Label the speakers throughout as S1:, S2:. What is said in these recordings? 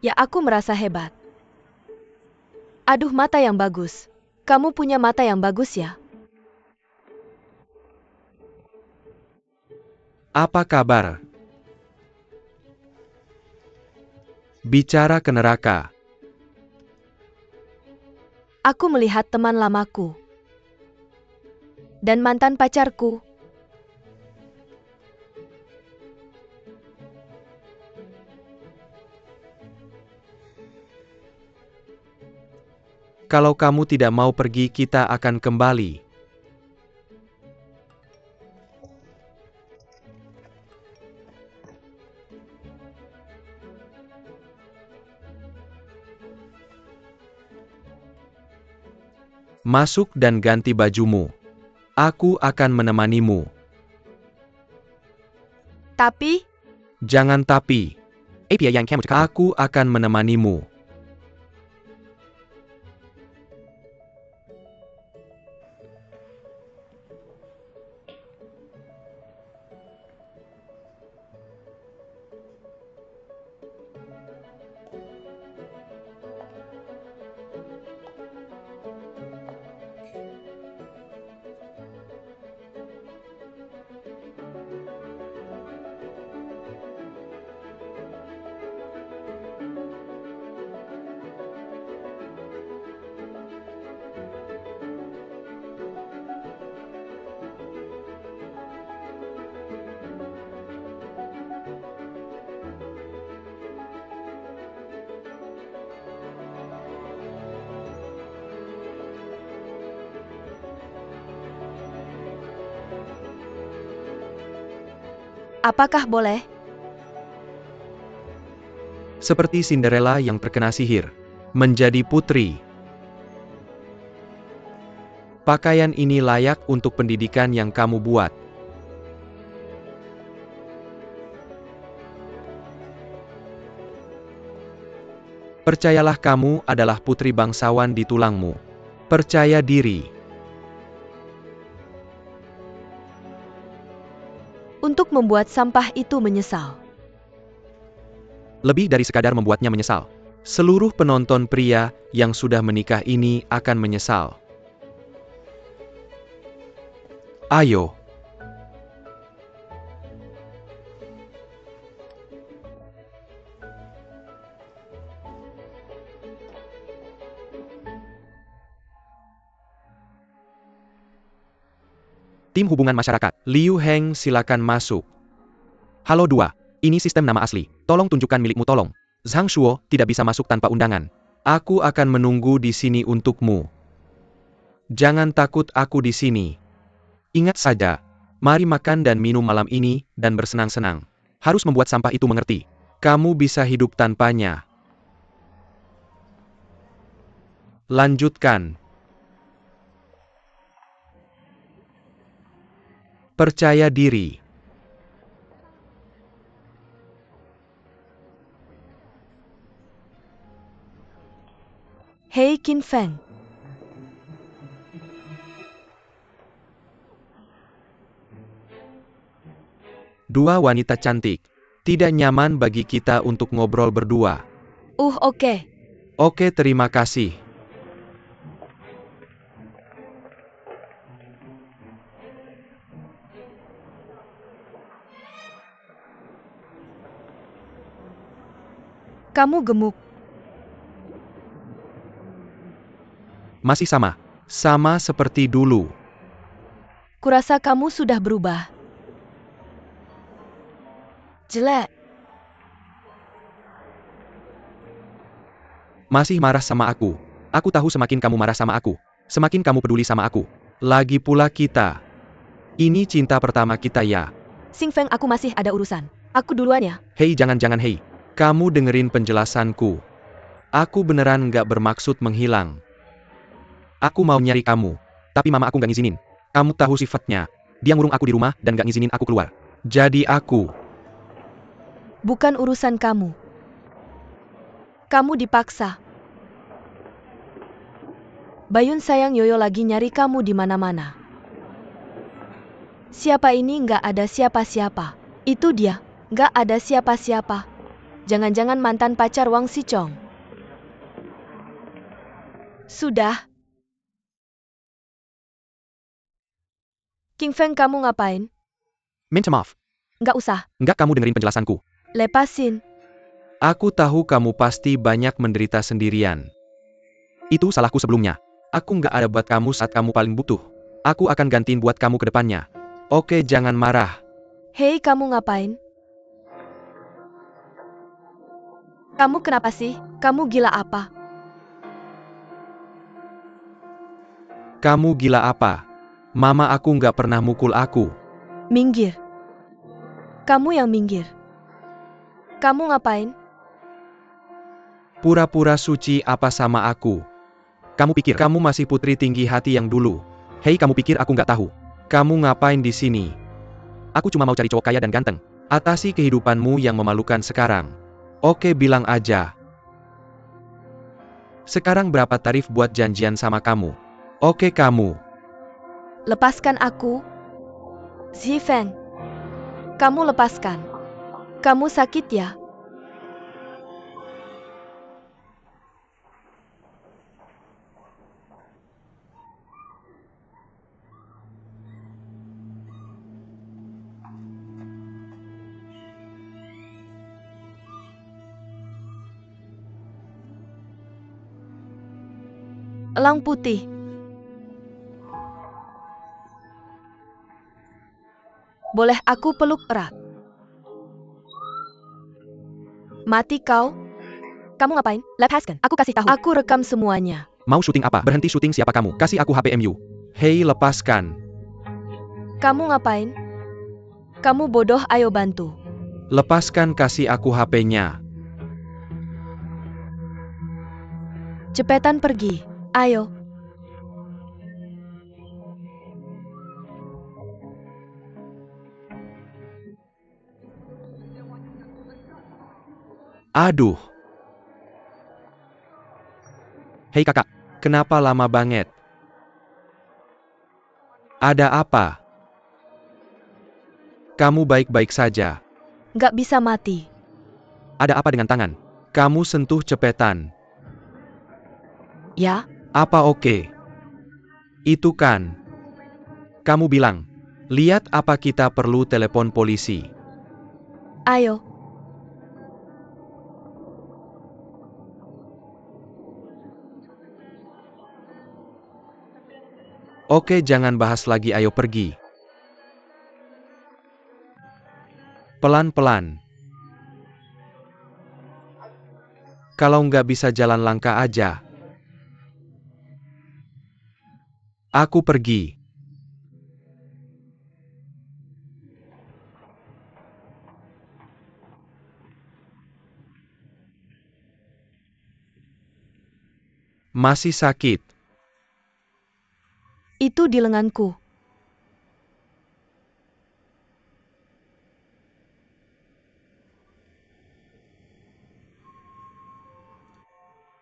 S1: Ya, aku merasa hebat. Aduh, mata yang bagus. Kamu punya mata yang bagus ya?
S2: Apa kabar? Bicara ke neraka.
S1: Aku melihat teman lamaku. Dan mantan pacarku.
S2: Kalau kamu tidak mau pergi, kita akan kembali. Masuk dan ganti bajumu. Aku akan menemanimu.
S1: Tapi,
S2: Jangan tapi. Aku akan menemanimu.
S1: apakah boleh?
S2: Seperti Cinderella yang terkena sihir. Menjadi putri. Pakaian ini layak untuk pendidikan yang kamu buat. Percayalah, kamu adalah putri bangsawan di tulangmu. Percaya diri.
S1: Untuk membuat sampah itu menyesal.
S2: Lebih dari sekadar membuatnya menyesal. Seluruh penonton pria yang sudah menikah ini akan menyesal. Ayo. Tim Hubungan Masyarakat, Liu Heng, silakan masuk. Halo 2, ini sistem nama asli, tolong tunjukkan milikmu tolong. Zhang Shuo tidak bisa masuk tanpa undangan. Aku akan menunggu di sini untukmu. Jangan takut, aku di sini. Ingat saja, mari makan dan minum malam ini, dan bersenang-senang. Harus membuat sampah itu mengerti. Kamu bisa hidup tanpanya. Lanjutkan. Percaya diri.
S1: Hei Qin Feng.
S2: Dua wanita cantik. Tidak nyaman bagi kita untuk ngobrol berdua.
S1: Oke.
S2: Oke, terima kasih.
S1: Kamu gemuk.
S2: Masih sama. Sama seperti dulu.
S1: Kurasa kamu sudah berubah. Jelek.
S2: Masih marah sama aku. Aku tahu semakin kamu marah sama aku, semakin kamu peduli sama aku. Lagi pula kita. Ini cinta pertama kita ya.
S1: Xing Feng, aku masih ada urusan. Aku duluan ya.
S2: Hei, jangan hei. Kamu dengerin penjelasanku. Aku beneran nggak bermaksud menghilang. Aku mau nyari kamu. Tapi mama aku nggak ngizinin. Kamu tahu sifatnya. Dia ngurung aku di rumah dan nggak ngizinin aku keluar. Jadi aku.
S1: Bukan urusan kamu. Kamu dipaksa. Bayun sayang, Yoyo lagi nyari kamu di mana-mana. Siapa ini? Nggak ada siapa-siapa. Itu dia, nggak ada siapa-siapa. Jangan-jangan mantan pacar Wang Sichong. Sudah. King Feng, kamu ngapain?
S2: Minta maaf.
S1: Nggak usah.
S2: Nggak, kamu dengerin penjelasanku.
S1: Lepasin.
S2: Aku tahu kamu pasti banyak menderita sendirian. Itu salahku sebelumnya. Aku nggak ada buat kamu saat kamu paling butuh. Aku akan gantiin buat kamu ke depannya. Oke, jangan marah.
S1: Hei, kamu ngapain? Kamu kenapa sih? Kamu gila apa?
S2: Kamu gila apa? Mama aku nggak pernah mukul aku.
S1: Minggir. Kamu yang minggir. Kamu ngapain?
S2: Pura-pura suci apa sama aku? Kamu pikir kamu masih putri tinggi hati yang dulu? Hei, kamu pikir aku nggak tahu? Kamu ngapain di sini? Aku cuma mau cari cowok kaya dan ganteng. Atasi kehidupanmu yang memalukan sekarang. Oke, bilang aja. Sekarang berapa tarif buat janjian sama kamu? Oke, kamu.
S1: Lepaskan aku. Zhifeng. Kamu lepaskan. Kamu sakit ya? Elang putih. Boleh aku peluk erat? Mati kau? Kamu ngapain? Lepaskan. Aku kasih tahu. Aku rekam semuanya.
S2: Mau syuting apa? Berhenti syuting, siapa kamu? Kasih aku HPMU. Hei, lepaskan.
S1: Kamu ngapain? Kamu bodoh, ayo bantu.
S2: Lepaskan, kasih aku HP-nya.
S1: Cepetan pergi. Ayo.
S2: Aduh. Hei kakak, kenapa lama banget? Ada apa? Kamu baik-baik saja.
S1: Nggak bisa mati.
S2: Ada apa dengan tangan? Kamu sentuh cepetan.
S1: Ya?
S2: Apa oke? Itu kan. Kamu bilang. Lihat apa kita perlu telepon polisi.
S1: Ayo.
S2: Oke, jangan bahas lagi, ayo pergi. Pelan-pelan. Kalau nggak bisa jalan langkah aja. Aku pergi. Masih sakit.
S1: Itu di lenganku.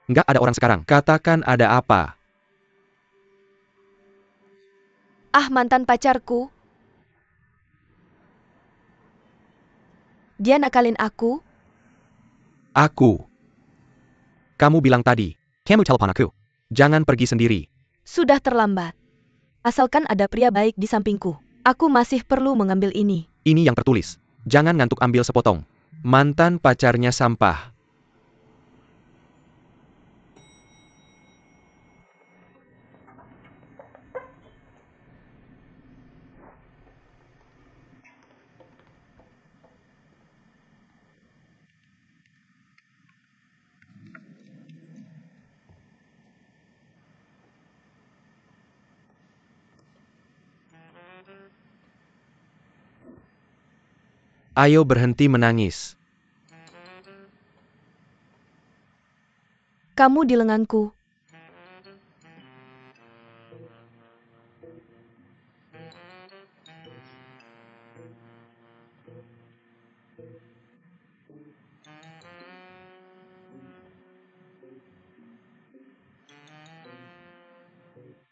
S2: Nggak ada orang sekarang. Katakan ada apa.
S1: Ah, mantan pacarku. Dia nakalin aku.
S2: Aku. Kamu bilang tadi. Kamu telepon aku. Jangan pergi sendiri.
S1: Sudah terlambat. Asalkan ada pria baik di sampingku. Aku masih perlu mengambil ini.
S2: Ini yang tertulis. Jangan ngantuk, ambil sepotong. Mantan pacarnya sampah. Ayo berhenti menangis.
S1: Kamu di lenganku.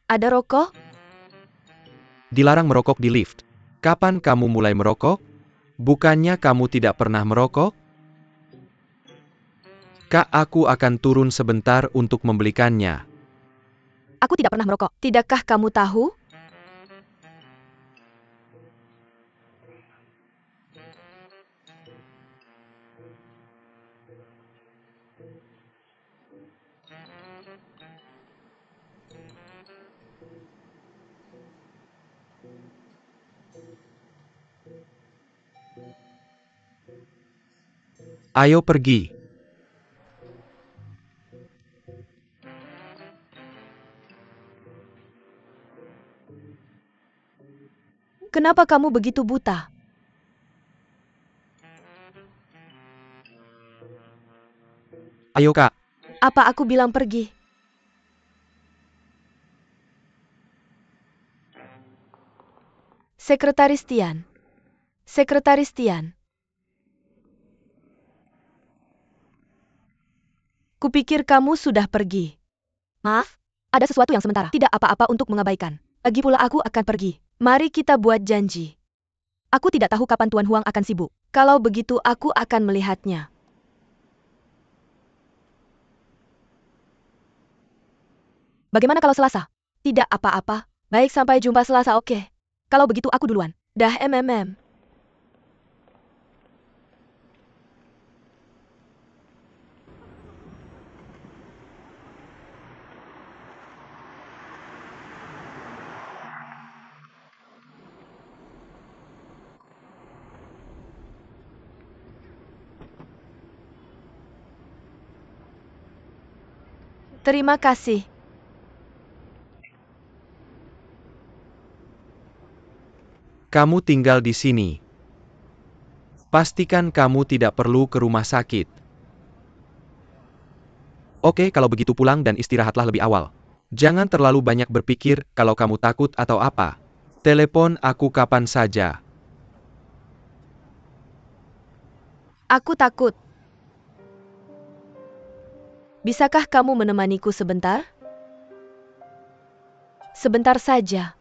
S1: Ada rokok?
S2: Dilarang merokok di lift. Kapan kamu mulai merokok? Bukannya kamu tidak pernah merokok? Kak, aku akan turun sebentar untuk membelikannya.
S1: Aku tidak pernah merokok. Tidakkah kamu tahu?
S2: Ayo pergi.
S1: Kenapa kamu begitu buta?
S2: Ayo Kak.
S1: Apa aku bilang pergi? Sekretaris Tian. Sekretaris Tian. Kupikir kamu sudah pergi. Maaf, ada sesuatu yang sementara. Tidak apa-apa untuk mengabaikan. Lagi pula aku akan pergi. Mari kita buat janji. Aku tidak tahu kapan Tuan Huang akan sibuk. Kalau begitu aku akan melihatnya. Bagaimana kalau Selasa? Tidak apa-apa. Baik, sampai jumpa Selasa, oke. Kalau begitu aku duluan. Dah, MMM. Terima kasih.
S2: Kamu tinggal di sini. Pastikan kamu tidak perlu ke rumah sakit. Oke, kalau begitu pulang dan istirahatlah lebih awal. Jangan terlalu banyak berpikir kalau kamu takut atau apa. Telepon aku kapan saja.
S1: Aku takut. Bisakah kamu menemaniku sebentar? Sebentar saja.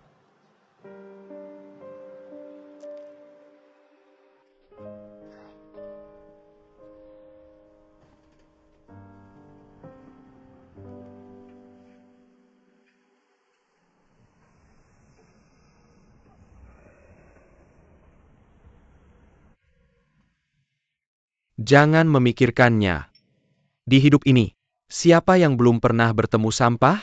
S2: Jangan memikirkannya. Di hidup ini, siapa yang belum pernah bertemu sampah?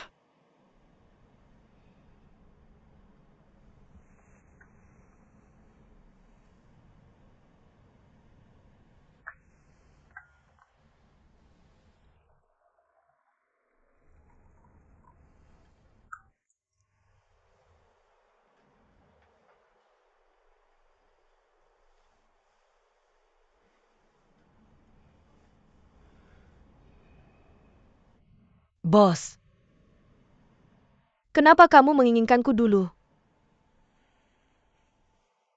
S1: Bos. Kenapa kamu menginginkanku dulu?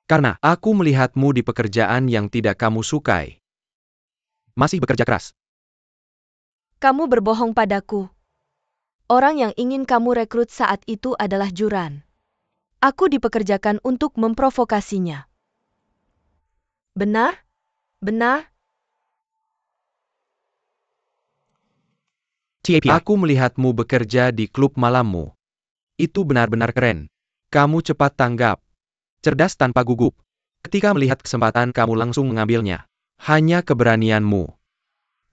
S2: Karena aku melihatmu di pekerjaan yang tidak kamu sukai. Masih bekerja keras.
S1: Kamu berbohong padaku. Orang yang ingin kamu rekrut saat itu adalah Juran. Aku dipekerjakan untuk memprovokasinya. Benar? Benar?
S2: Aku melihatmu bekerja di klub malammu. Itu benar-benar keren. Kamu cepat tanggap. Cerdas tanpa gugup. Ketika melihat kesempatan kamu langsung mengambilnya. Hanya keberanianmu.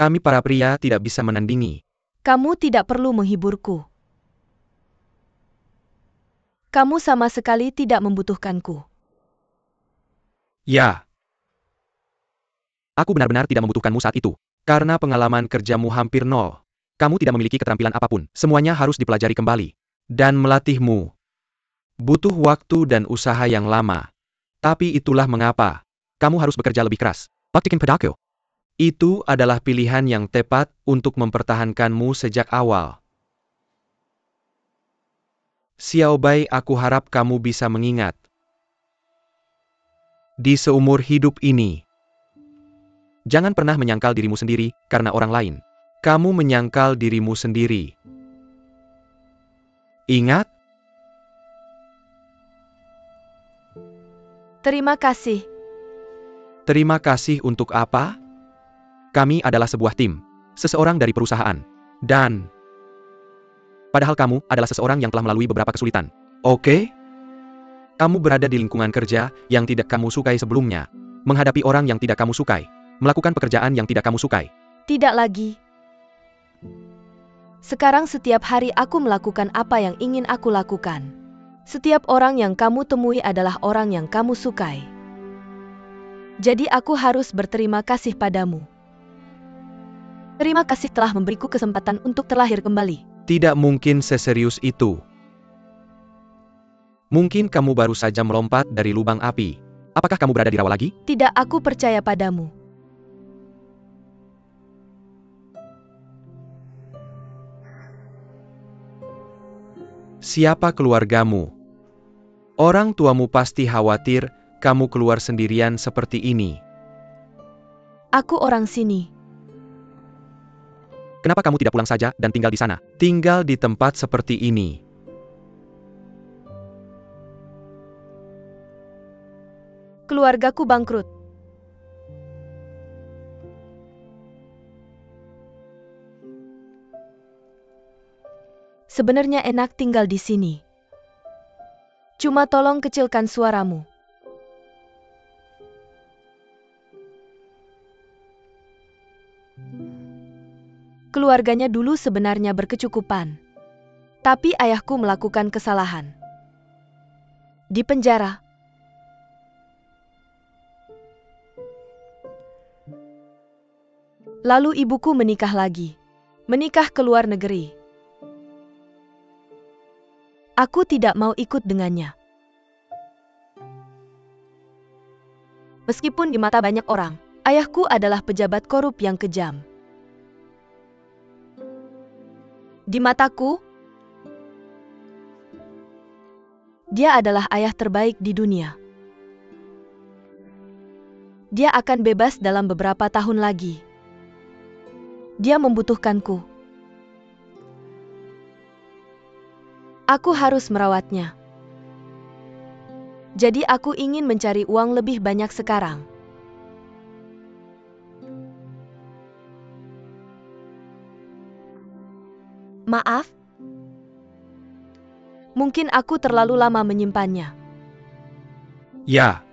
S2: Kami para pria tidak bisa menandingi.
S1: Kamu tidak perlu menghiburku. Kamu sama sekali tidak membutuhkanku.
S2: Ya. Aku benar-benar tidak membutuhkanmu saat itu. Karena pengalaman kerjamu hampir nol. Kamu tidak memiliki keterampilan apapun. Semuanya harus dipelajari kembali. Dan melatihmu. Butuh waktu dan usaha yang lama. Tapi itulah mengapa. Kamu harus bekerja lebih keras. Praktikin pedako. Itu adalah pilihan yang tepat untuk mempertahankanmu sejak awal. Xiao Bai, aku harap kamu bisa mengingat. Di seumur hidup ini. Jangan pernah menyangkal dirimu sendiri karena orang lain. Kamu menyangkal dirimu sendiri. Ingat?
S1: Terima kasih.
S2: Terima kasih untuk apa? Kami adalah sebuah tim. seseorang dari perusahaan. Dan padahal kamu adalah seseorang yang telah melalui beberapa kesulitan. Oke? Kamu berada di lingkungan kerja yang tidak kamu sukai sebelumnya. Menghadapi orang yang tidak kamu sukai. Melakukan pekerjaan yang tidak kamu sukai.
S1: Tidak lagi. Sekarang setiap hari aku melakukan apa yang ingin aku lakukan. Setiap orang yang kamu temui adalah orang yang kamu sukai. Jadi aku harus berterima kasih padamu. Terima kasih telah memberiku kesempatan untuk terlahir kembali.
S2: Tidak mungkin seserius itu. Mungkin kamu baru saja melompat dari lubang api. Apakah kamu berada di rawa lagi?
S1: Tidak, aku percaya padamu.
S2: Siapa keluargamu? Orang tuamu pasti khawatir kamu keluar sendirian seperti ini.
S1: Aku orang sini.
S2: Kenapa kamu tidak pulang saja dan tinggal di sana? Tinggal di tempat seperti ini.
S1: Keluargaku bangkrut. Sebenarnya enak tinggal di sini. Cuma tolong kecilkan suaramu. Keluarganya dulu sebenarnya berkecukupan. Tapi ayahku melakukan kesalahan. Di penjara. Lalu ibuku menikah lagi. Menikah ke luar negeri. Aku tidak mau ikut dengannya. Meskipun di mata banyak orang, ayahku adalah pejabat korup yang kejam. Di mataku, dia adalah ayah terbaik di dunia. Dia akan bebas dalam beberapa tahun lagi. Dia membutuhkanku. Aku harus merawatnya. Jadi aku ingin mencari uang lebih banyak sekarang. Maaf. Mungkin aku terlalu lama menyimpannya.
S2: Ya.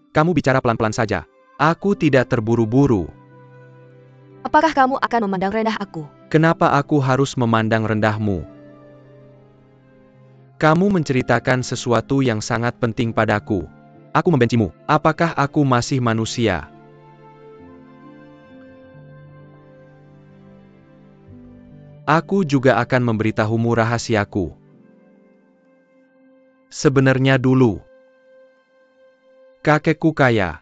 S2: Kamu bicara pelan-pelan saja. Aku tidak terburu-buru.
S1: Apakah kamu akan memandang rendah aku?
S2: Kenapa aku harus memandang rendahmu? Kamu menceritakan sesuatu yang sangat penting padaku. Aku membencimu. Apakah aku masih manusia? Aku juga akan memberitahumu rahasiaku. Sebenarnya dulu, kakekku kaya.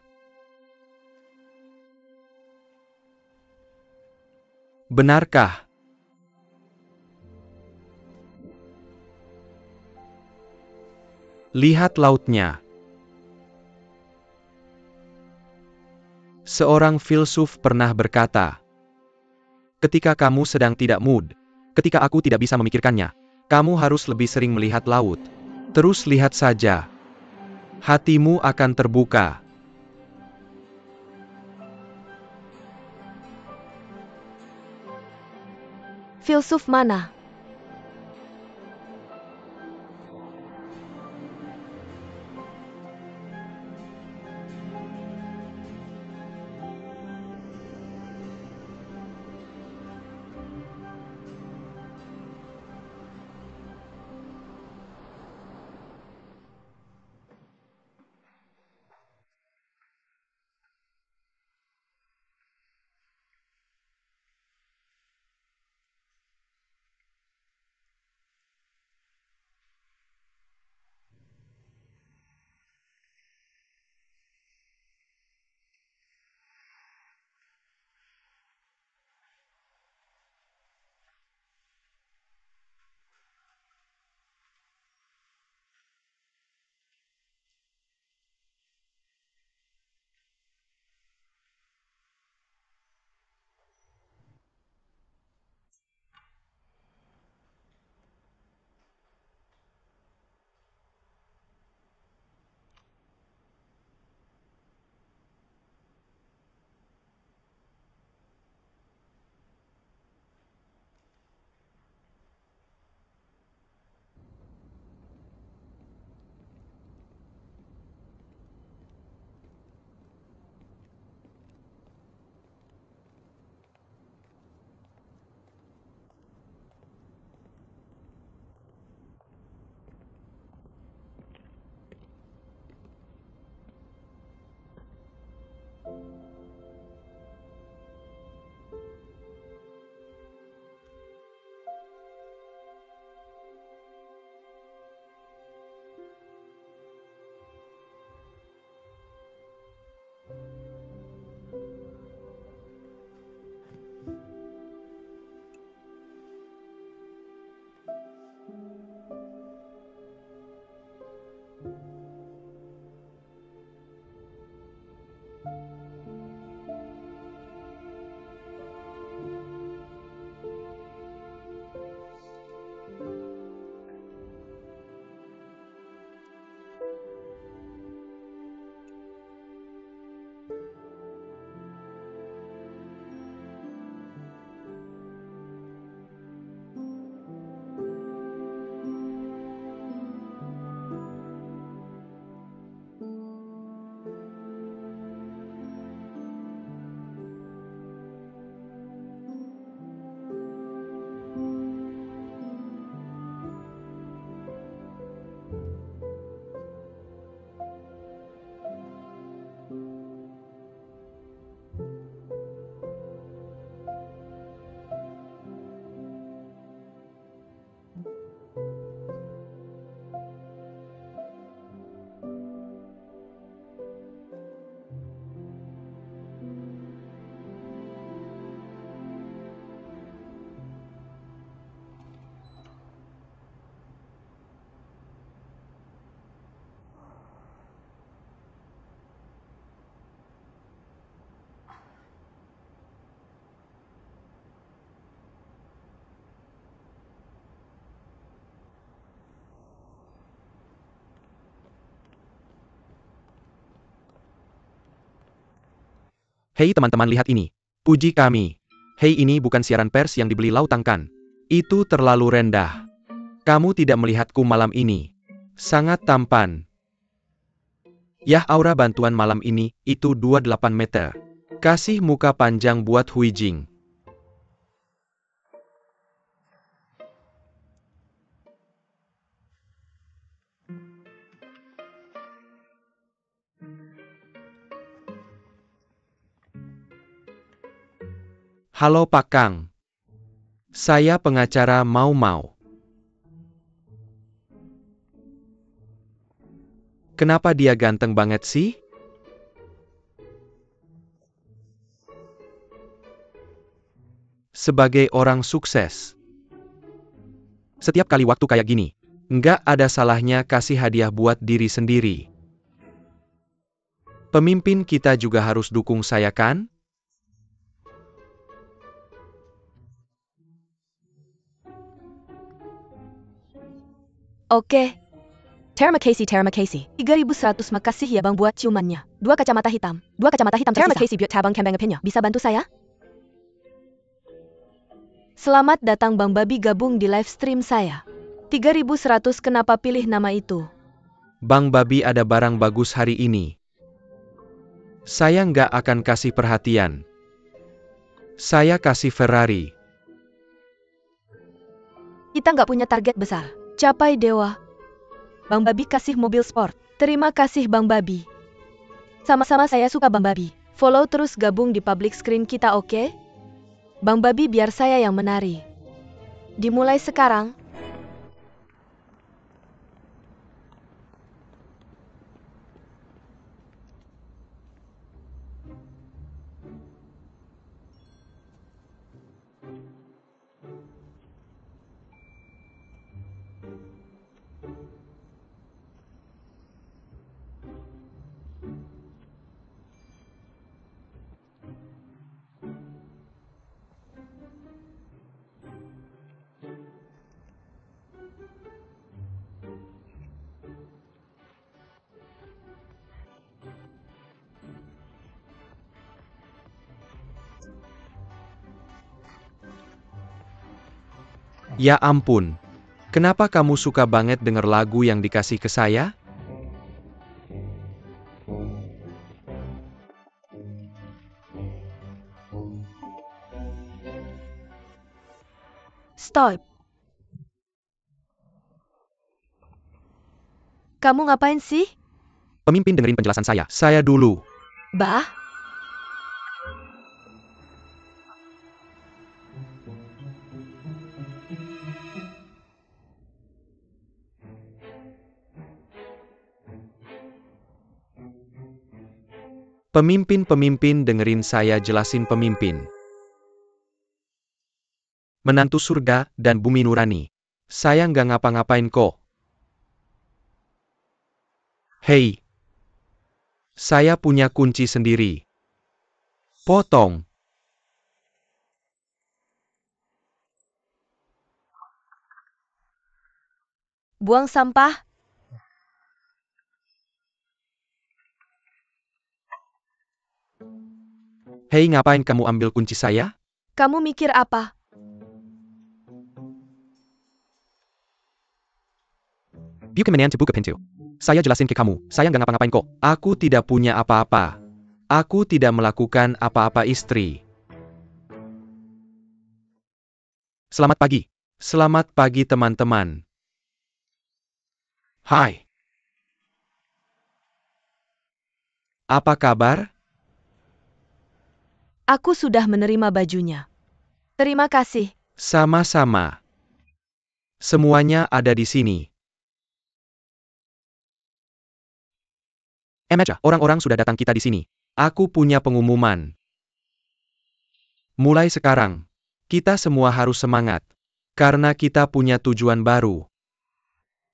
S2: Benarkah? Lihat lautnya. Seorang filsuf pernah berkata, ketika kamu sedang tidak mood, ketika aku tidak bisa memikirkannya, kamu harus lebih sering melihat laut. Terus lihat saja. Hatimu akan terbuka.
S1: Filsuf mana?
S2: Hei teman-teman, lihat ini. Puji kami. Hei, ini bukan siaran pers yang dibeli Lau Tangkan. Itu terlalu rendah. Kamu tidak melihatku malam ini. Sangat tampan. Yah, aura bantuan malam ini, itu 28 meter. Kasih muka panjang buat Hui Jing. Halo Pak Kang. Saya pengacara Mau Mau. Kenapa dia ganteng banget sih? Sebagai orang sukses. Setiap kali waktu kayak gini, nggak ada salahnya kasih hadiah buat diri sendiri. Pemimpin kita juga harus dukung saya kan?
S1: Oke. Terima kasih, terima kasih. 3.100 makasih ya bang buat ciumannya. 2 kacamata hitam tersisa. Terima kasih buat tabang kembang-kembangnya. Bisa bantu saya? Selamat datang Bang Babi gabung di live stream saya. 3.100 kenapa pilih nama itu?
S2: Bang Babi ada barang bagus hari ini. Saya nggak akan kasih perhatian. Saya kasih Ferrari.
S1: Kita nggak punya target besar. Capai dewa. Bang Babi kasih mobil sport. Terima kasih Bang Babi. Sama-sama, saya suka Bang Babi. Follow terus gabung di public screen kita, oke? Bang Babi biar saya yang menari. Dimulai sekarang.
S2: Ya ampun. Kenapa kamu suka banget denger lagu yang dikasih ke saya?
S1: Stop. Kamu ngapain sih?
S2: Pemimpin, dengerin penjelasan saya. Saya dulu.
S1: Bah?
S2: Pemimpin, dengerin saya jelasin pemimpin. Menantu surga dan bumi nurani. Saya nggak ngapa-ngapain kok. Hei. Saya punya kunci sendiri. Potong.
S1: Buang sampah?
S2: Hei, ngapain kamu ambil kunci saya?
S1: Kamu mikir apa?
S2: Bukan buka pintu. Saya jelasin ke kamu, saya nggak ngapa-ngapain kok. Aku tidak punya apa-apa. Aku tidak melakukan apa-apa, istri. Selamat pagi. Selamat pagi teman-teman. Hai. Apa kabar?
S1: Aku sudah menerima bajunya. Terima kasih.
S2: Sama-sama. Semuanya ada di sini. Aja, orang-orang sudah datang kita di sini. Aku punya pengumuman. Mulai sekarang, kita semua harus semangat. Karena kita punya tujuan baru.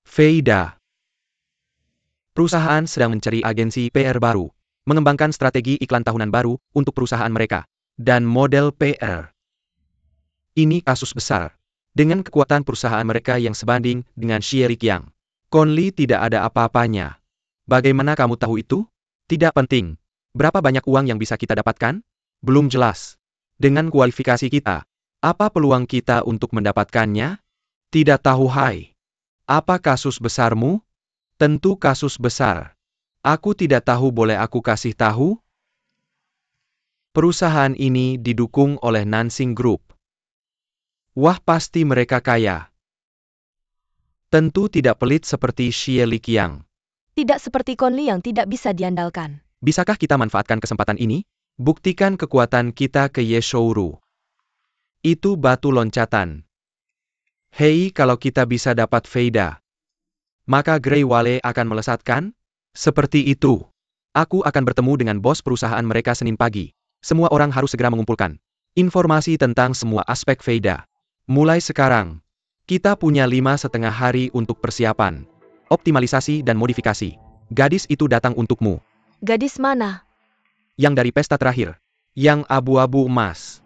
S2: Veida. Perusahaan sedang mencari agensi PR baru. Mengembangkan strategi iklan tahunan baru untuk perusahaan mereka. Dan model PR. Ini kasus besar. Dengan kekuatan perusahaan mereka yang sebanding dengan Sherry Yang. Conley tidak ada apa-apanya. Bagaimana kamu tahu itu? Tidak penting. Berapa banyak uang yang bisa kita dapatkan? Belum jelas. Dengan kualifikasi kita, apa peluang kita untuk mendapatkannya? Tidak tahu hai. Apa kasus besarmu? Tentu kasus besar. Aku tidak tahu, boleh aku kasih tahu? Perusahaan ini didukung oleh Nansing Group. Wah, pasti mereka kaya. Tentu tidak pelit seperti Xie Liqiang.
S1: Tidak seperti Conli yang tidak bisa diandalkan.
S2: Bisakah kita manfaatkan kesempatan ini? Buktikan kekuatan kita ke Ye Shouru. Itu batu loncatan. Hei, kalau kita bisa dapat Feida, maka Grey Wale akan melesatkan? Seperti itu. Aku akan bertemu dengan bos perusahaan mereka Senin pagi. Semua orang harus segera mengumpulkan informasi tentang semua aspek Feida. Mulai sekarang, kita punya 5,5 hari untuk persiapan, optimalisasi dan modifikasi. Gadis itu datang untukmu.
S1: Gadis mana?
S2: Yang dari pesta terakhir. Yang abu-abu emas.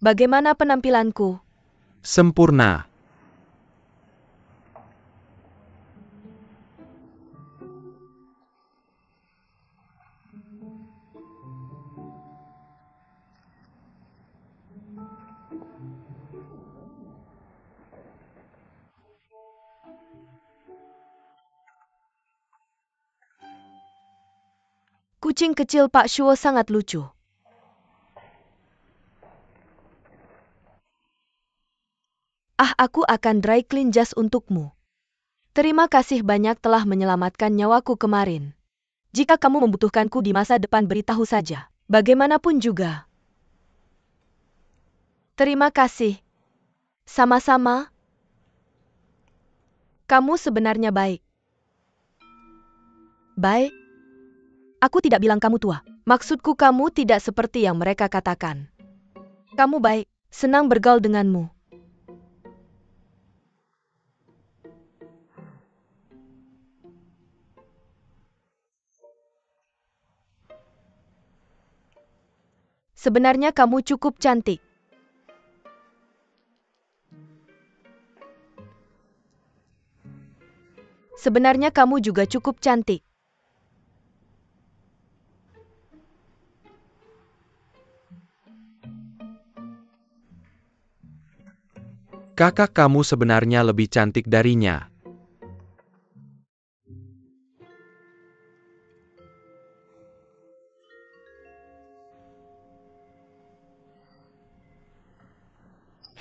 S1: Bagaimana penampilanku?
S2: Sempurna.
S1: Kucing kecil Pak Shuo sangat lucu. Aku akan dry clean jas untukmu. Terima kasih banyak telah menyelamatkan nyawaku kemarin. Jika kamu membutuhkanku di masa depan, beritahu saja. Bagaimanapun juga. Terima kasih. Sama-sama. Kamu sebenarnya baik. Baik? Aku tidak bilang kamu tua. Maksudku, kamu tidak seperti yang mereka katakan. Kamu baik. Senang bergaul denganmu. Sebenarnya kamu cukup cantik. Sebenarnya kamu juga cukup cantik.
S2: Kakak kamu sebenarnya lebih cantik darinya.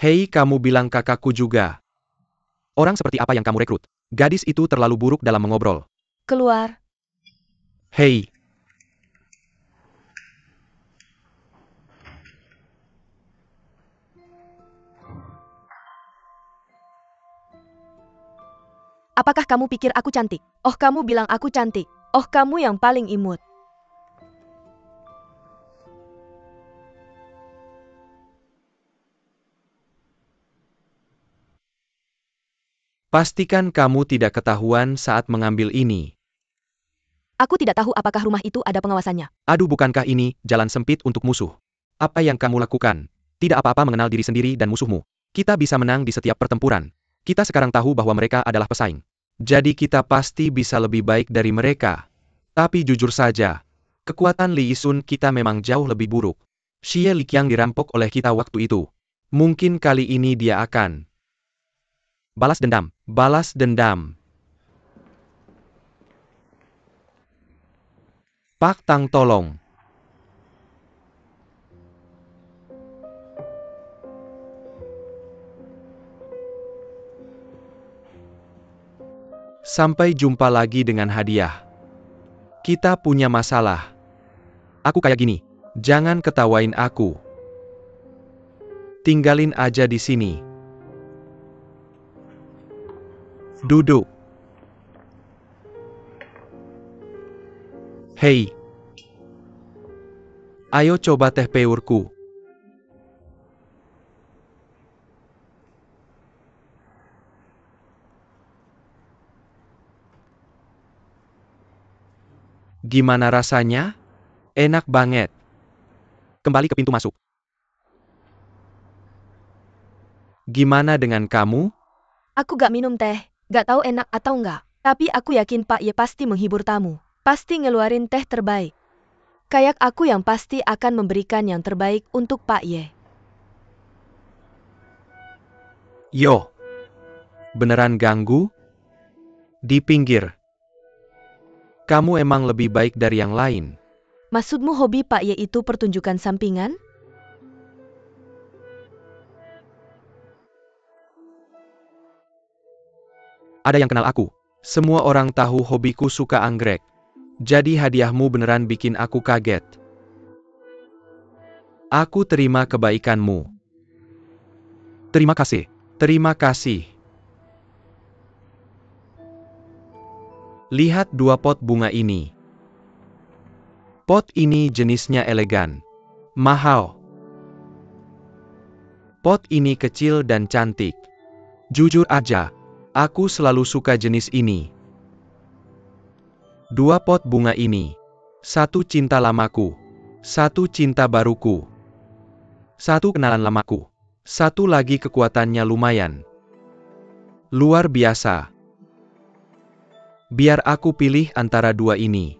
S2: Hei, kamu bilang kakakku juga. Orang seperti apa yang kamu rekrut? Gadis itu terlalu buruk dalam mengobrol.
S1: Keluar.
S2: Hei.
S1: Apakah kamu pikir aku cantik? Oh, kamu bilang aku cantik. Oh, kamu yang paling imut.
S2: Pastikan kamu tidak ketahuan saat mengambil ini.
S1: Aku tidak tahu apakah rumah itu ada pengawasannya.
S2: Aduh, bukankah ini jalan sempit untuk musuh? Apa yang kamu lakukan? Tidak apa-apa mengenal diri sendiri dan musuhmu. Kita bisa menang di setiap pertempuran. Kita sekarang tahu bahwa mereka adalah pesaing. Jadi kita pasti bisa lebih baik dari mereka. Tapi jujur saja, kekuatan Li Yixun kita memang jauh lebih buruk. Xie Liqiang dirampok oleh kita waktu itu. Mungkin kali ini dia akan balas dendam. Balas dendam. Pak Tang tolong. Sampai jumpa lagi dengan hadiah. Kita punya masalah. Aku kayak gini. Jangan ketawain aku. Tinggalin aja di sini. Duduk. Hei. Ayo coba teh peurku. Gimana rasanya? Enak banget. Kembali ke pintu masuk. Gimana dengan kamu?
S1: Aku gak minum teh, gak tahu enak atau enggak. Tapi aku yakin Pak Ye pasti menghibur tamu. Pasti ngeluarin teh terbaik. Kayak aku yang pasti akan memberikan yang terbaik untuk Pak Ye.
S2: Yo. Beneran ganggu? Di pinggir. Kamu emang lebih baik dari yang lain.
S1: Maksudmu hobi Pak Ye itu pertunjukan sampingan?
S2: Ada yang kenal aku. Semua orang tahu hobiku suka anggrek. Jadi hadiahmu beneran bikin aku kaget. Aku terima kebaikanmu. Terima kasih. Terima kasih. Lihat 2 pot bunga ini. Pot ini jenisnya elegan. Mahal. Pot ini kecil dan cantik. Jujur aja, aku selalu suka jenis ini. 2 pot bunga ini. 1 cinta lamaku. 1 cinta baruku. 1 kenalan lamaku. 1 lagi kekuatannya lumayan. Luar biasa. Biar aku pilih antara 2 ini.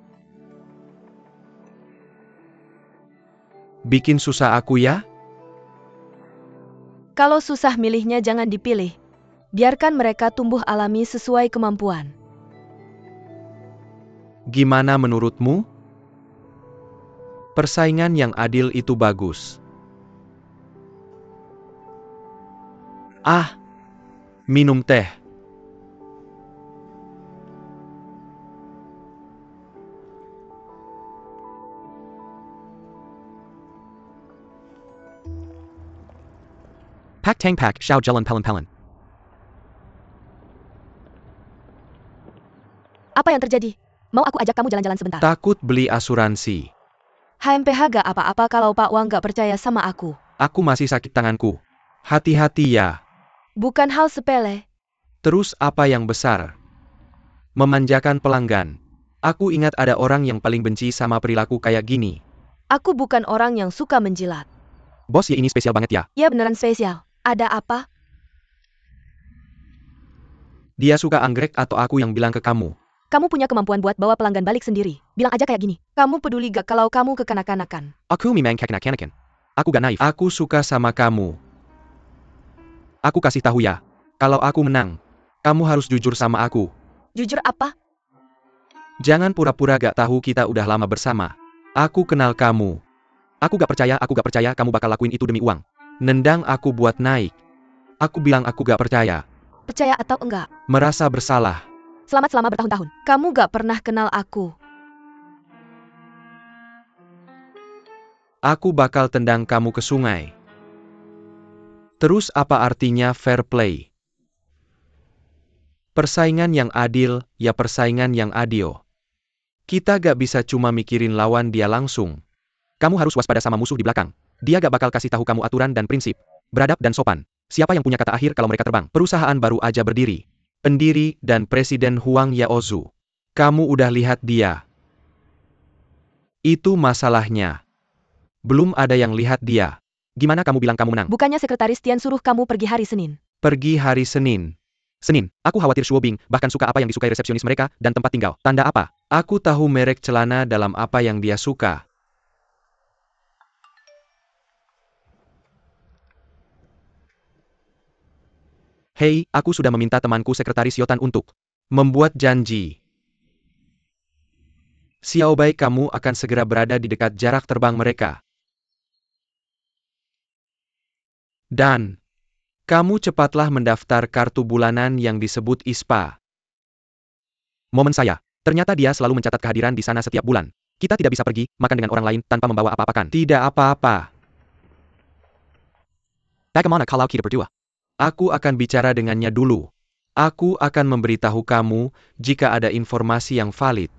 S2: Bikin susah aku ya?
S1: Kalau susah milihnya jangan dipilih. Biarkan mereka tumbuh alami sesuai kemampuan.
S2: Gimana menurutmu? Persaingan yang adil itu bagus. Ah, minum teh. Pak Tang Pak, Xiao Jalan Pelen Pelen.
S1: Apa yang terjadi? Mau aku ajak kamu jalan-jalan sebentar?
S2: Takut beli asuransi.
S1: HMPH gak apa-apa kalau Pak Wang gak percaya sama aku.
S2: Aku masih sakit tanganku. Hati-hati ya.
S1: Bukan hal sepele.
S2: Terus apa yang besar? Memanjakan pelanggan. Aku ingat ada orang yang paling benci sama perilaku kayak gini.
S1: Aku bukan orang yang suka menjilat.
S2: Bos Ye ini spesial banget ya.
S1: Ya beneran spesial. Ada apa?
S2: Dia suka anggrek atau aku yang bilang ke kamu?
S1: Kamu punya kemampuan buat bawa pelanggan balik sendiri. Bilang aja kayak gini. Kamu peduli gak kalau kamu kekanak-kanakan?
S2: Aku memang kekanak-kanakan. Aku gak naif. Aku suka sama kamu. Aku kasih tahu ya. Kalau aku menang, kamu harus jujur sama aku.
S1: Jujur apa?
S2: Jangan pura-pura gak tahu kita udah lama bersama. Aku kenal kamu. Aku gak percaya kamu bakal lakuin itu demi uang. Nendang aku buat naik. Aku bilang aku gak percaya.
S1: Percaya atau enggak?
S2: Merasa bersalah.
S1: Selamat selama bertahun-tahun. Kamu gak pernah kenal aku.
S2: Aku bakal tendang kamu ke sungai. Terus apa artinya fair play? Persaingan yang adil, ya persaingan yang adil. Kita gak bisa cuma mikirin lawan dia langsung. Kamu harus waspada sama musuh di belakang. Dia gak bakal kasih tahu kamu aturan dan prinsip. Beradab dan sopan. Siapa yang punya kata akhir kalau mereka terbang? Perusahaan baru aja berdiri. Pendiri dan Presiden Huang Yaozu. Kamu udah lihat dia. Itu masalahnya. Belum ada yang lihat dia. Gimana kamu bilang kamu menang?
S1: Bukannya sekretaris Tian suruh kamu pergi hari Senin.
S2: Pergi hari Senin. Senin, aku khawatir Shuobing bahkan suka apa yang disukai resepsionis mereka dan tempat tinggal. Tanda apa? Aku tahu merek celana dalam apa yang dia suka. Hei, aku sudah meminta temanku sekretaris Yotan untuk membuat janji. Xiaobai, kamu akan segera berada di dekat jarak terbang mereka. Dan kamu cepatlah mendaftar kartu bulanan yang disebut ISPA. Momen saya. Ternyata dia selalu mencatat kehadiran di sana setiap bulan. Kita tidak bisa pergi, makan dengan orang lain, tanpa membawa apa-apa kan? Tidak apa-apa. Bagaimana kalau kita berdua? Aku akan bicara dengannya dulu. Aku akan memberitahu kamu jika ada informasi yang valid.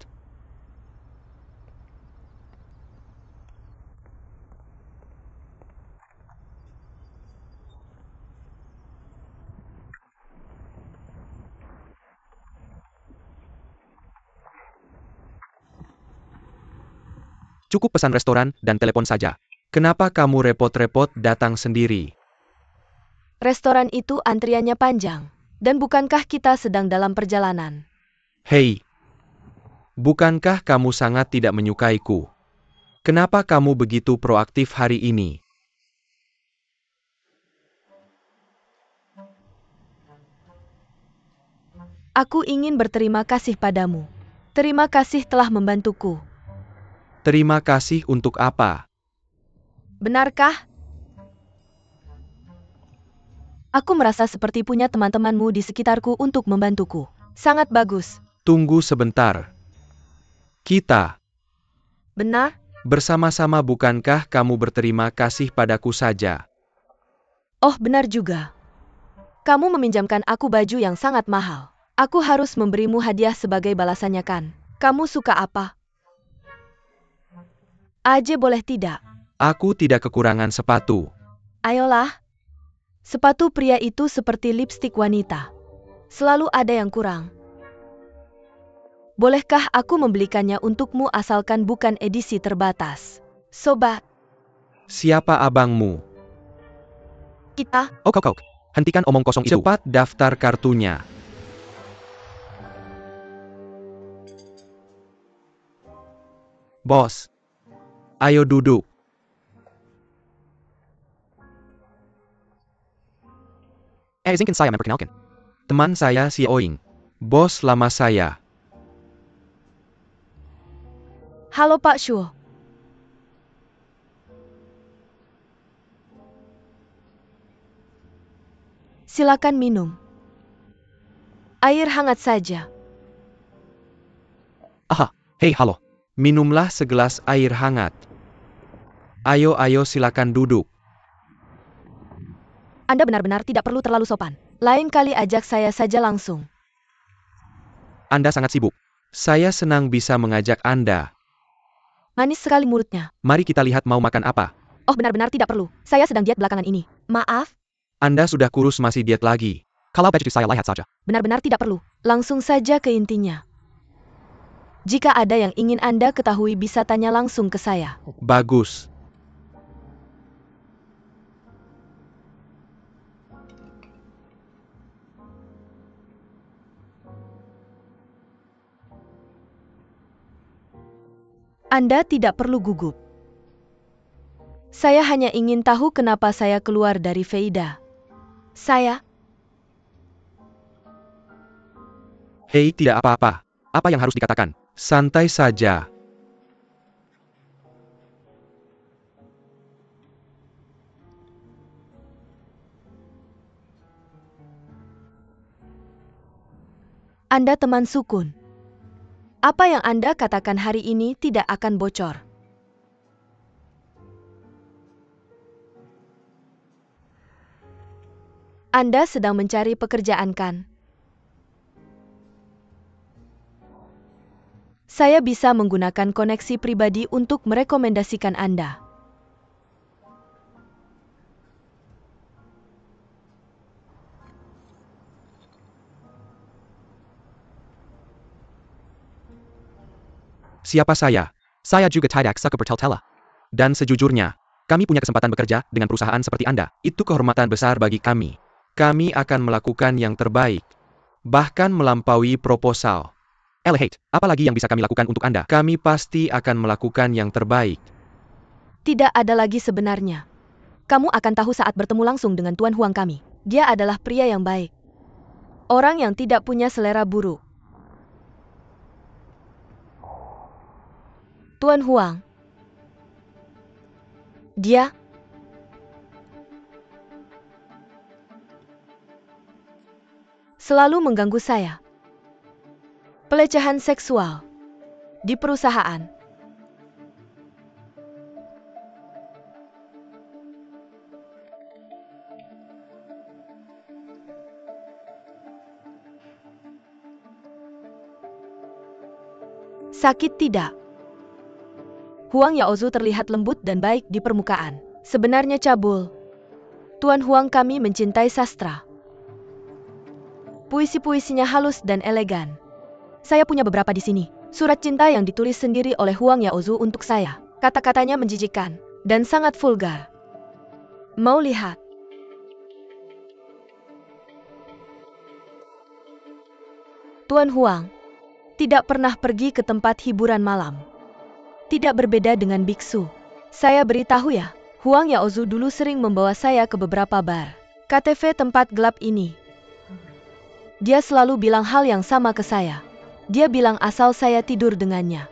S2: Cukup pesan restoran dan telepon saja. Kenapa kamu repot-repot datang sendiri?
S1: Restoran itu antriannya panjang. Dan bukankah kita sedang dalam perjalanan?
S2: Hei, bukankah kamu sangat tidak menyukaiku? Kenapa kamu begitu proaktif hari ini?
S1: Aku ingin berterima kasih padamu. Terima kasih telah membantuku.
S2: Terima kasih untuk apa?
S1: Benarkah? Aku merasa seperti punya teman-temanmu di sekitarku untuk membantuku. Sangat bagus.
S2: Tunggu sebentar. Kita
S1: Benar?
S2: bersama-sama, bukankah kamu berterima kasih padaku saja?
S1: Oh, benar juga. Kamu meminjamkan aku baju yang sangat mahal. Aku harus memberimu hadiah sebagai balasannya kan? Kamu suka apa? Aje boleh tidak?
S2: Aku tidak kekurangan sepatu.
S1: Ayolah. Sepatu pria itu seperti lipstik wanita. Selalu ada yang kurang. Bolehkah aku membelikannya untukmu asalkan bukan edisi terbatas? Sobat,
S2: Siapa abangmu?
S1: kita,
S2: Kau. Hentikan omong kosong itu. Cepat daftar kartunya. Bos. Ayo duduk. Izinkan saya memperkenalkan. Teman saya si Oing. Bos lama saya.
S1: halo Pak Shuo. Silakan minum. Air hangat saja.
S2: Aha, hei halo. Minumlah segelas air hangat. Ayo silakan duduk.
S1: Anda benar-benar tidak perlu terlalu sopan. Lain kali ajak saya saja langsung.
S2: Anda sangat sibuk. Saya senang bisa mengajak Anda.
S1: Manis sekali mulutnya.
S2: Mari kita lihat mau makan apa.
S1: Oh, benar-benar tidak perlu. Saya sedang diet belakangan ini. Maaf,
S2: Anda sudah kurus masih diet lagi. Kalau begitu saya lihat saja.
S1: benar-benar tidak perlu. Langsung saja ke intinya. Jika ada yang ingin Anda ketahui bisa tanya langsung ke saya.
S2: Bagus.
S1: Anda tidak perlu gugup. Saya hanya ingin tahu kenapa saya keluar dari Veida.
S2: Hei, tidak apa-apa. Apa yang harus dikatakan? Santai saja.
S1: Anda teman Sukun. Apa yang Anda katakan hari ini tidak akan bocor. Anda sedang mencari pekerjaan kan? Saya bisa menggunakan koneksi pribadi untuk merekomendasikan Anda.
S2: Siapa saya? Saya juga tidak suka bertele-tele. Dan sejujurnya, kami punya kesempatan bekerja dengan perusahaan seperti Anda. Itu kehormatan besar bagi kami. Kami akan melakukan yang terbaik. Bahkan melampaui proposal. Elehate, apa lagi yang bisa kami lakukan untuk Anda? Kami pasti akan melakukan yang terbaik.
S1: Tidak ada lagi sebenarnya. Kamu akan tahu saat bertemu langsung dengan Tuan Huang kami. Dia adalah pria yang baik. Orang yang tidak punya selera buruk. Tuan Huang. Dia selalu mengganggu saya. Pelecehan seksual di perusahaan. Sakit tidak? Huang Yaozu terlihat lembut dan baik di permukaan. Sebenarnya cabul. Tuan Huang kami mencintai sastra. Puisi-puisinya halus dan elegan. Saya punya beberapa di sini. Surat cinta yang ditulis sendiri oleh Huang Yaozu untuk saya. Kata-katanya menjijikan dan sangat vulgar. Mau lihat? Tuan Huang tidak pernah pergi ke tempat hiburan malam. Tidak berbeda dengan biksu. Saya beritahu ya, Huang Yaozu dulu sering membawa saya ke beberapa bar. KTV tempat gelap ini. Dia selalu bilang hal yang sama ke saya. Dia bilang asal saya tidur dengannya.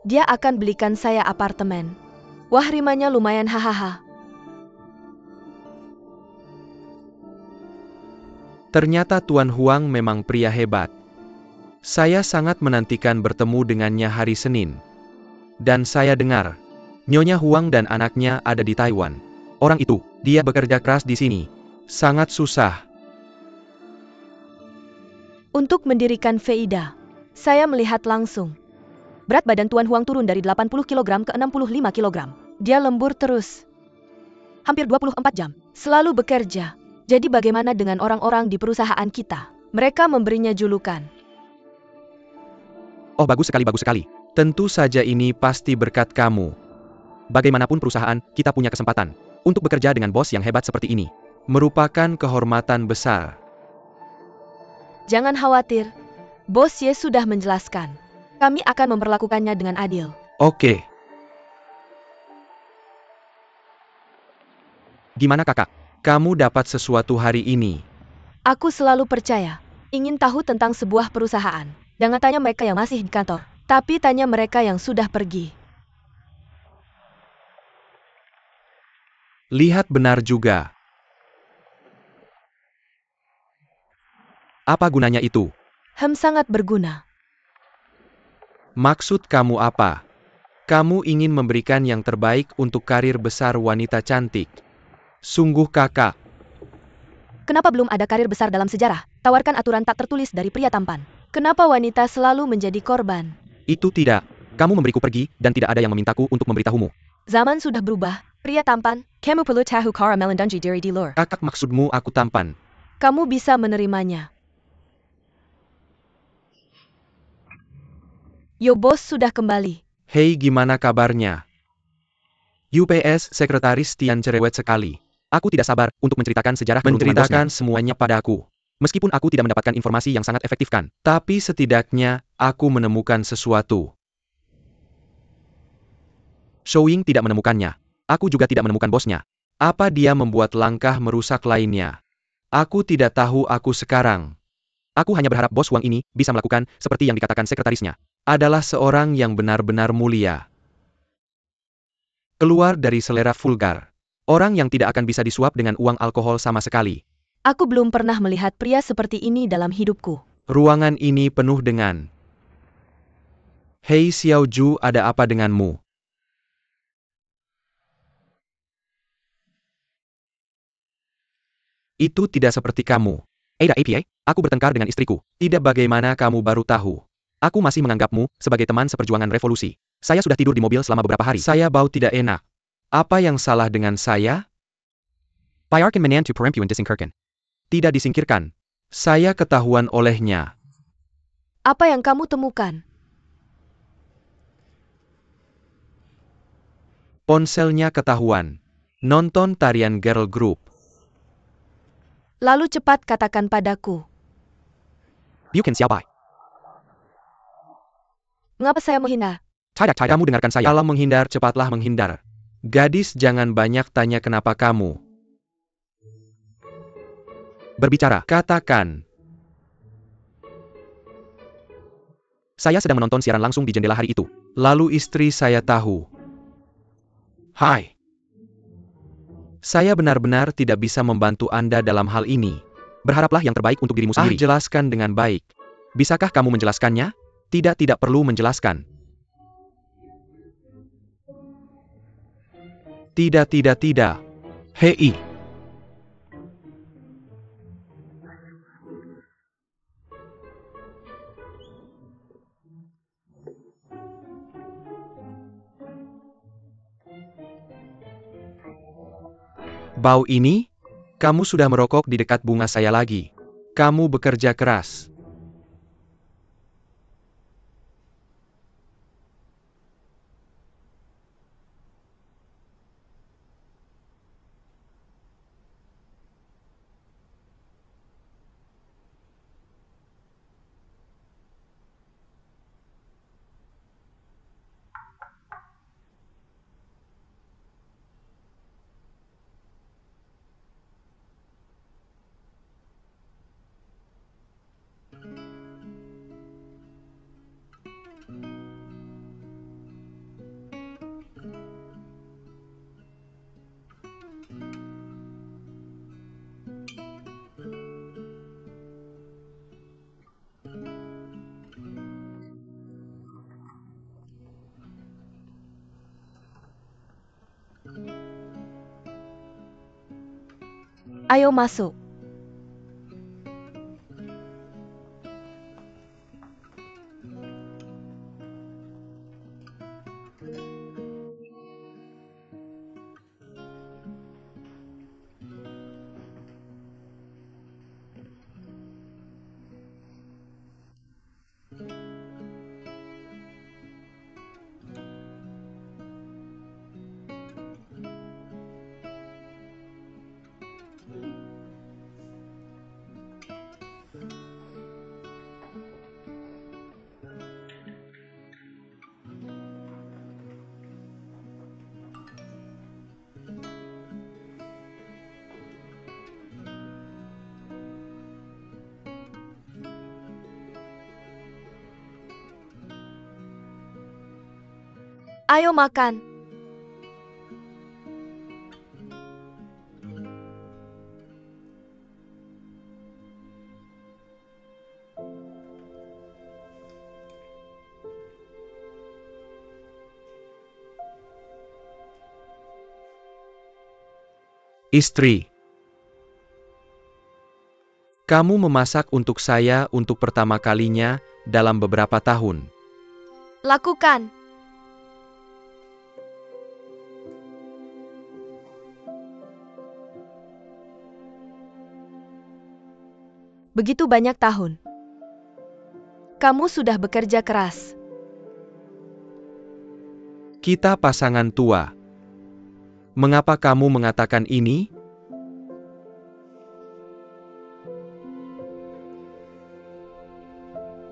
S1: Dia akan belikan saya apartemen. Wah, rimanya lumayan, hahaha.
S2: Ternyata Tuan Huang memang pria hebat. Saya sangat menantikan bertemu dengannya hari Senin. Dan saya dengar, Nyonya Huang dan anaknya ada di Taiwan. Orang itu, dia bekerja keras di sini. Sangat susah.
S1: Untuk mendirikan Veida, saya melihat langsung. Berat badan Tuan Huang turun dari 80 kg ke 65 kg. Dia lembur terus. Hampir 24 jam. Selalu bekerja. Jadi bagaimana dengan orang-orang di perusahaan kita? Mereka memberinya julukan.
S2: Oh, bagus sekali, bagus sekali. Tentu saja ini pasti berkat kamu. Bagaimanapun perusahaan, kita punya kesempatan untuk bekerja dengan bos yang hebat seperti ini. Merupakan kehormatan besar.
S1: Jangan khawatir. Bos Ye sudah menjelaskan. Kami akan memperlakukannya dengan adil.
S2: Oke. Gimana kakak? Kamu dapat sesuatu hari ini?
S1: Aku selalu percaya. Ingin tahu tentang sebuah perusahaan. Jangan tanya mereka yang masih di kantor. Tapi tanya mereka yang sudah pergi.
S2: Lihat benar juga. Apa gunanya itu?
S1: Sangat berguna.
S2: Maksud kamu apa? Kamu ingin memberikan yang terbaik untuk karir besar wanita cantik. Sungguh kakak.
S1: Kenapa belum ada karir besar dalam sejarah? Tawarkan aturan tak tertulis dari pria tampan. Kenapa wanita selalu menjadi korban?
S2: Itu tidak. Kamu memberiku pergi, dan tidak ada yang memintaku untuk memberitahumu.
S1: Zaman sudah berubah. Pria tampan. Kamu perlu tahu cara melindungi diri di luar.
S2: Kakak, maksudmu aku tampan.
S1: Kamu bisa menerimanya. Yo, bos sudah kembali.
S2: Hei, gimana kabarnya? UPS Sekretaris Tian cerewet sekali. Aku tidak sabar untuk menceritakan sejarah menceritakan semuanya padaku. Meskipun aku tidak mendapatkan informasi yang sangat efektif kan, tapi setidaknya aku menemukan sesuatu. Showing tidak menemukannya. Aku juga tidak menemukan bosnya. Apa dia membuat langkah merusak lainnya? Aku tidak tahu aku sekarang. Aku hanya berharap bos Wang ini bisa melakukan seperti yang dikatakan sekretarisnya. Adalah seorang yang benar-benar mulia. Keluar dari selera vulgar. Orang yang tidak akan bisa disuap dengan uang alkohol sama sekali.
S1: Aku belum pernah melihat pria seperti ini dalam hidupku.
S2: Ruangan ini penuh dengan... Hei Xiao Ju, ada apa denganmu? Itu tidak seperti kamu. Ada APA, aku bertengkar dengan istriku. Tidak, bagaimana kamu baru tahu. Aku masih menganggapmu sebagai teman seperjuangan revolusi. Saya sudah tidur di mobil selama beberapa hari. Saya bau tidak enak. Apa yang salah dengan saya? Payarkan menantu perempuan disingkirkan. Tidak disingkirkan. Saya ketahuan olehnya.
S1: Apa yang kamu temukan?
S2: Ponselnya ketahuan. Nonton tarian girl group.
S1: Lalu cepat katakan padaku.
S2: Bukan siapa.
S1: Mengapa saya menghindar?
S2: Tidak, kamu dengarkan saya. Kalau menghindar, cepatlah menghindar. Gadis, jangan banyak tanya kenapa kamu. Berbicara, katakan. Saya sedang menonton siaran langsung di jendela hari itu. Lalu istri saya tahu. Hai. Saya benar-benar tidak bisa membantu Anda dalam hal ini. Berharaplah yang terbaik untuk dirimu sendiri. Jelaskan dengan baik. Bisakah kamu menjelaskannya? Tidak perlu menjelaskan. Tidak. Hei. Bau ini? Kamu sudah merokok di dekat bunga saya lagi. Kamu bekerja keras.
S1: Ayo masuk. Ayo makan.
S2: Istri. Kamu memasak untuk saya untuk pertama kalinya dalam beberapa tahun.
S1: Lakukan. Begitu banyak tahun. Kamu sudah bekerja keras.
S2: Kita pasangan tua. Mengapa kamu mengatakan ini?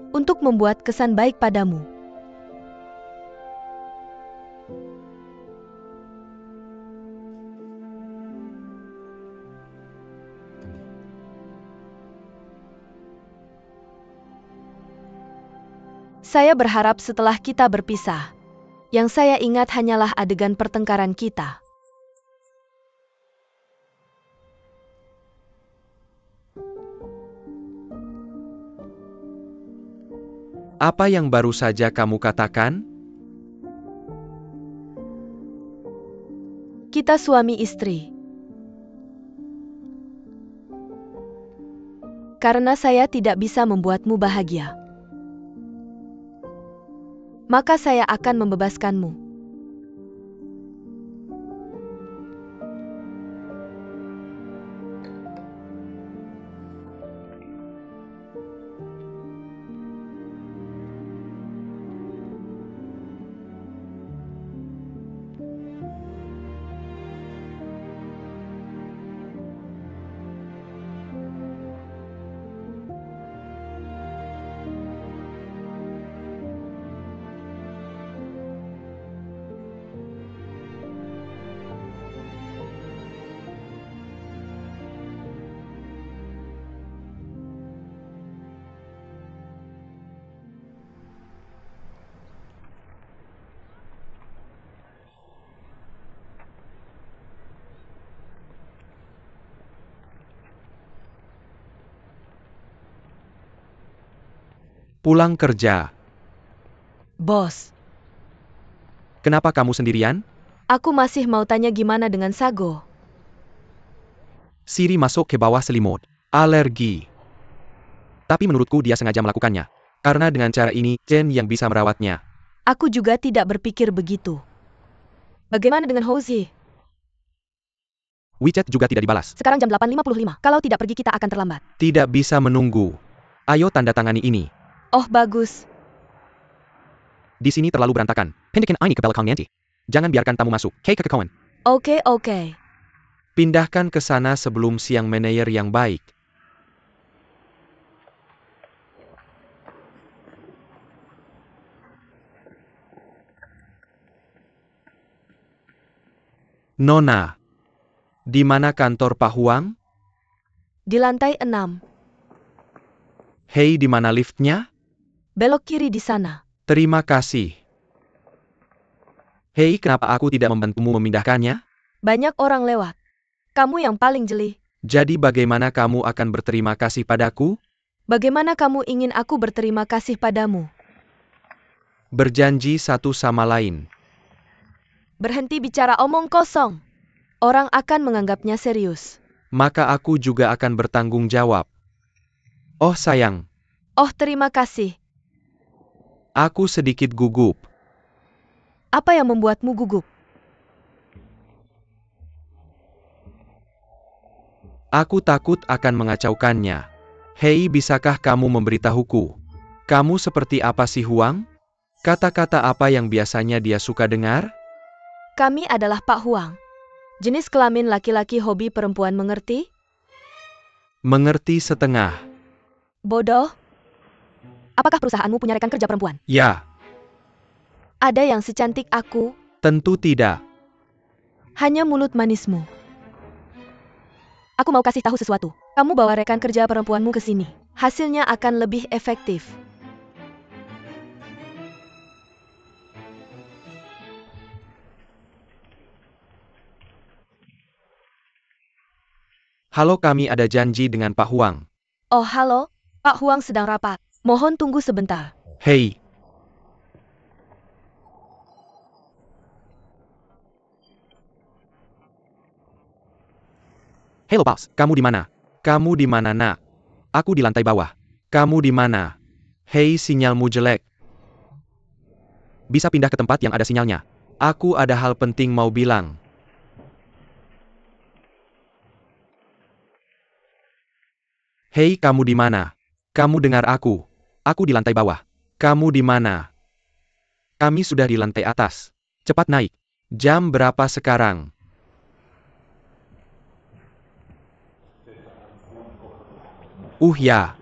S1: Untuk membuat kesan baik padamu. Saya berharap setelah kita berpisah, yang saya ingat hanyalah adegan pertengkaran kita.
S2: Apa yang baru saja kamu katakan?
S1: Kita suami istri. Karena saya tidak bisa membuatmu bahagia, maka saya akan membebaskanmu.
S2: Pulang kerja.
S1: Bos,
S2: Kenapa kamu sendirian?
S1: aku masih mau tanya gimana dengan Sago.
S2: Siri masuk ke bawah selimut. Alergi. Tapi menurutku dia sengaja melakukannya. Karena dengan cara ini, Chen yang bisa merawatnya.
S1: Aku juga tidak berpikir begitu. Bagaimana dengan Houzi?
S2: WeChat juga tidak dibalas.
S1: Sekarang jam 8.55. Kalau tidak pergi kita akan terlambat.
S2: Tidak bisa menunggu. Ayo tanda tangani ini.
S1: Oh bagus.
S2: Di sini terlalu berantakan. Pindahin ini ke belakang nanti. Jangan biarkan tamu masuk. Hei kawan.
S1: Oke.
S2: Pindahkan ke sana sebelum siang manajer yang baik. Nona. Di mana kantor Pak Huang?
S1: Di lantai 6.
S2: Hei, di mana liftnya?
S1: Belok kiri di sana.
S2: Terima kasih. Hei, kenapa aku tidak membantumu memindahkannya?
S1: Banyak orang lewat. Kamu yang paling jeli.
S2: Jadi bagaimana kamu akan berterima kasih padaku?
S1: Bagaimana kamu ingin aku berterima kasih padamu?
S2: Berjanji satu sama lain.
S1: Berhenti bicara omong kosong. Orang akan menganggapnya serius.
S2: Maka aku juga akan bertanggung jawab. Oh sayang,
S1: Oh terima kasih.
S2: aku sedikit gugup.
S1: Apa yang membuatmu gugup?
S2: Aku takut akan mengacaukannya. Hei, bisakah kamu memberitahuku? Kamu seperti apa sih Huang? Kata-kata apa yang biasanya dia suka dengar?
S1: Kami adalah Pak Huang. Jenis kelamin laki-laki hobi perempuan mengerti?
S2: Mengerti setengah.
S1: Bodoh. Apakah perusahaanmu punya rekan kerja perempuan?
S2: Ya,
S1: Ada yang secantik aku?
S2: tentu tidak.
S1: Hanya mulut manismu. Aku mau kasih tahu sesuatu. Kamu bawa rekan kerja perempuanmu ke sini. Hasilnya akan lebih efektif.
S2: Halo, kami ada janji dengan Pak Huang.
S1: Oh halo, Pak Huang sedang rapat. Mohon tunggu sebentar.
S2: Hei, halo Paus, kamu di mana? Kamu di mana nak? Aku di lantai bawah. Kamu di mana? Hei, sinyalmu jelek. Bisa pindah ke tempat yang ada sinyalnya. Aku ada hal penting mau bilang. Hei, kamu di mana? Kamu dengar aku? Aku di lantai bawah. Kamu di mana? Kami sudah di lantai atas. Cepat naik. Jam berapa sekarang? Ya.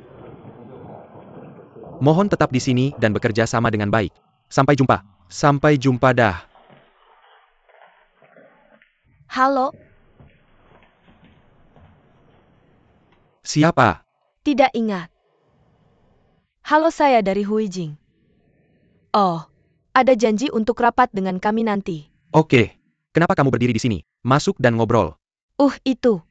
S2: Mohon tetap di sini dan bekerja sama dengan baik. Sampai jumpa. Sampai jumpa dah.
S1: Halo,
S2: Siapa?
S1: tidak ingat. Halo saya dari Huijing. Oh, ada janji untuk rapat dengan kami nanti.
S2: Oke. Kenapa kamu berdiri di sini? Masuk dan ngobrol.
S1: Itu.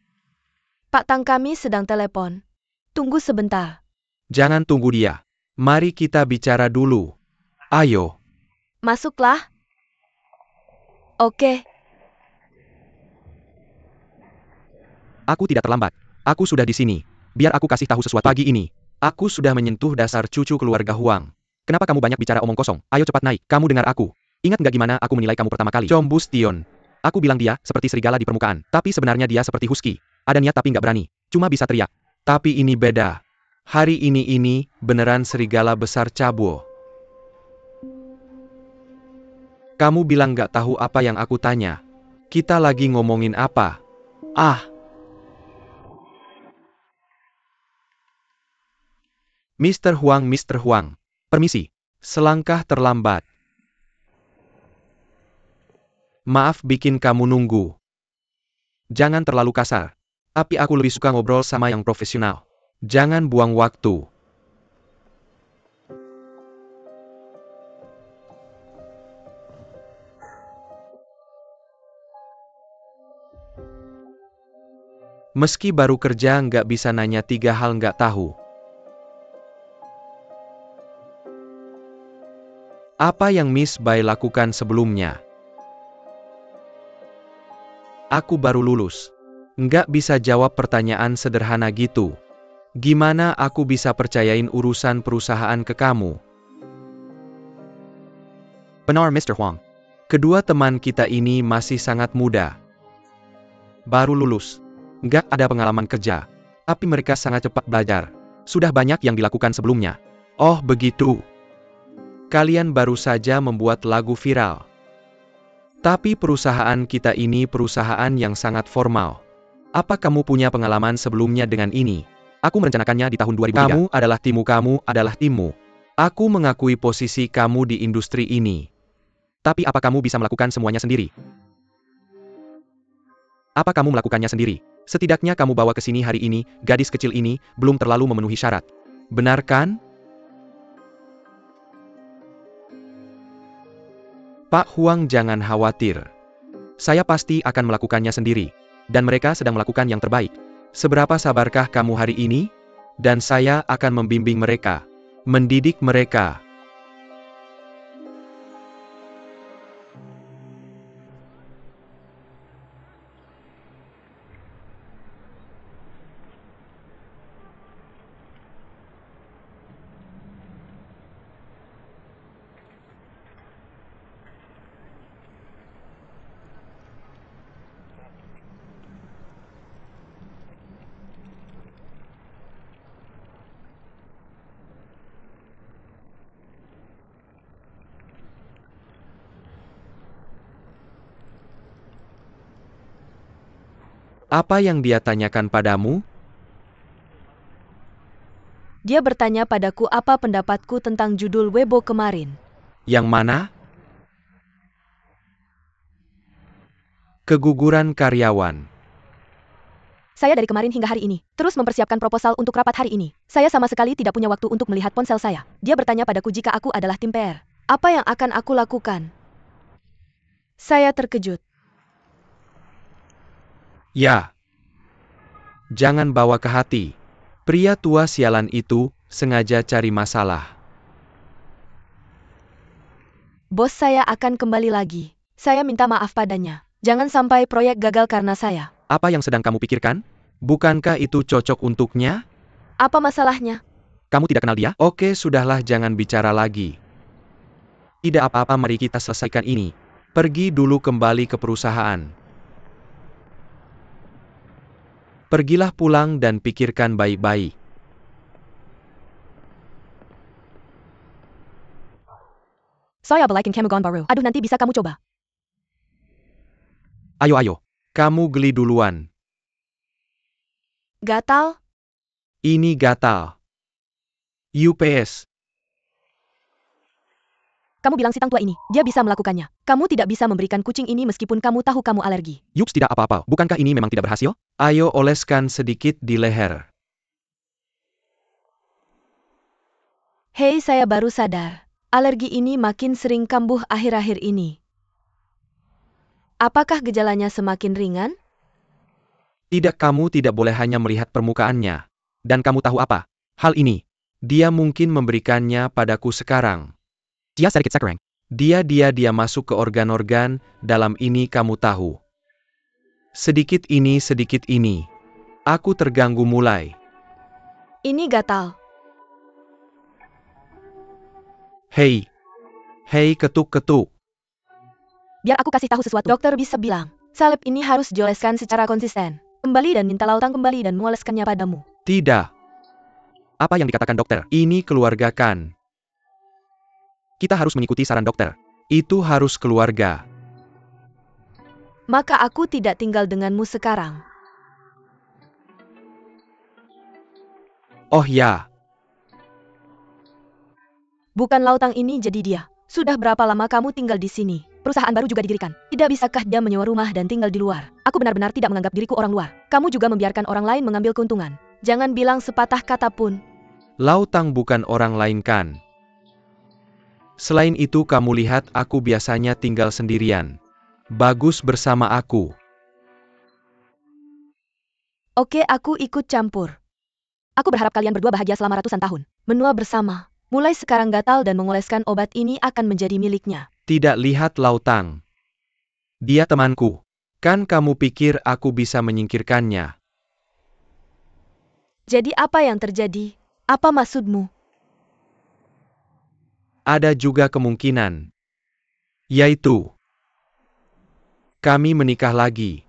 S1: Pak Tang kami sedang telepon. Tunggu sebentar.
S2: Jangan tunggu dia. Mari kita bicara dulu. Ayo.
S1: Masuklah. Oke.
S2: Aku tidak terlambat. Aku sudah di sini. Biar aku kasih tahu sesuatu pagi ini. Aku sudah menyentuh dasar cucu keluarga Huang. Kenapa kamu banyak bicara omong kosong? Ayo cepat naik. Kamu dengar aku. Ingat nggak gimana aku menilai kamu pertama kali? Combus Tion. Aku bilang dia seperti serigala di permukaan. Tapi sebenarnya dia seperti husky. Ada niat tapi nggak berani. Cuma bisa teriak. Tapi ini beda. Hari ini beneran serigala besar cabul. Kamu bilang nggak tahu apa yang aku tanya. Kita lagi ngomongin apa? Mr. Huang. Permisi. Selangkah terlambat. Maaf bikin kamu nunggu. Jangan terlalu kasar. Tapi aku lebih suka ngobrol sama yang profesional. Jangan buang waktu. Meski baru kerja nggak bisa nanya 3 hal nggak tahu. Apa yang Miss Bai lakukan sebelumnya? Aku baru lulus. Nggak bisa jawab pertanyaan sederhana gitu. Gimana aku bisa percayain urusan perusahaan ke kamu? Benar, Mr. Huang. Kedua teman kita ini masih sangat muda. Baru lulus. Nggak ada pengalaman kerja. Tapi mereka sangat cepat belajar. Sudah banyak yang dilakukan sebelumnya. Oh begitu. Kalian baru saja membuat lagu viral. Tapi perusahaan kita ini perusahaan yang sangat formal. Apa kamu punya pengalaman sebelumnya dengan ini? Aku merencanakannya di tahun 2003. Kamu adalah timmu. Aku mengakui posisi kamu di industri ini. Tapi apa kamu bisa melakukan semuanya sendiri? Apa kamu melakukannya sendiri? Setidaknya kamu bawa ke sini hari ini, gadis kecil ini, belum terlalu memenuhi syarat. Benar kan? Pak Huang, jangan khawatir. Saya pasti akan melakukannya sendiri. Dan mereka sedang melakukan yang terbaik. Seberapa sabarkah kamu hari ini? Dan saya akan membimbing mereka. Mendidik mereka. Apa yang dia tanyakan padamu?
S1: Dia bertanya padaku apa pendapatku tentang judul Weibo kemarin.
S2: Yang mana? Keguguran karyawan.
S1: Saya dari kemarin hingga hari ini, terus mempersiapkan proposal untuk rapat hari ini. Saya sama sekali tidak punya waktu untuk melihat ponsel saya. Dia bertanya padaku jika aku adalah tim PR. Apa yang akan aku lakukan? Saya terkejut.
S2: Ya. Jangan bawa ke hati. Pria tua sialan itu sengaja cari masalah.
S1: Bos saya akan kembali lagi. Saya minta maaf padanya. Jangan sampai proyek gagal karena saya.
S2: Apa yang sedang kamu pikirkan? Bukankah itu cocok untuknya?
S1: Apa masalahnya?
S2: Kamu tidak kenal dia? Oke, sudahlah, jangan bicara lagi. Tidak apa-apa, mari kita selesaikan ini. Pergi dulu kembali ke perusahaan. Pergilah pulang dan pikirkan baik-baik.
S1: Saya balikin kamu baru. Aduh, nanti bisa kamu coba.
S2: Ayo. Kamu geli duluan.
S1: Gatal?
S2: Ini gatal. UPS.
S1: Kamu bilang si tang tua ini, dia bisa melakukannya. Kamu tidak bisa memberikan kucing ini meskipun kamu tahu kamu alergi.
S2: Yups, tidak apa-apa. Bukankah ini memang tidak berhasil? Ayo oleskan sedikit di leher.
S1: Hei, saya baru sadar. Alergi ini makin sering kambuh akhir-akhir ini. Apakah gejalanya semakin ringan?
S2: Tidak, kamu tidak boleh hanya melihat permukaannya. Dan kamu tahu apa? Hal ini. Dia mungkin memberikannya padaku sekarang. Dia masuk ke organ-organ, dalam ini kamu tahu. Sedikit ini. Aku terganggu mulai.
S1: Ini gatal.
S2: Hei, ketuk-ketuk.
S1: Biar aku kasih tahu sesuatu. Dokter bisa bilang, salep ini harus dioleskan secara konsisten. Kembali dan minta lautang kembali dan mengoleskannya padamu.
S2: Tidak. Apa yang dikatakan dokter? Ini keluarga kan? Kita harus mengikuti saran dokter. Itu harus keluarga.
S1: Maka aku tidak tinggal denganmu sekarang.
S2: Oh ya.
S1: Bukan lautang ini jadi dia. Sudah berapa lama kamu tinggal di sini? Perusahaan baru juga didirikan. Tidak bisakah dia menyewa rumah dan tinggal di luar? Aku benar-benar tidak menganggap diriku orang luar. Kamu juga membiarkan orang lain mengambil keuntungan. Jangan bilang sepatah kata pun.
S2: Lautang bukan orang lain kan? Selain itu kamu lihat aku biasanya tinggal sendirian. Bagus bersama aku.
S1: Oke, aku ikut campur. Aku berharap kalian berdua bahagia selama ratusan tahun. Menua bersama. Mulai sekarang gatal dan mengoleskan obat ini akan menjadi miliknya.
S2: Tidak lihat Lautang. Dia temanku. Kan kamu pikir aku bisa menyingkirkannya?
S1: Jadi apa yang terjadi? Apa maksudmu?
S2: Ada juga kemungkinan. Yaitu, kami menikah lagi.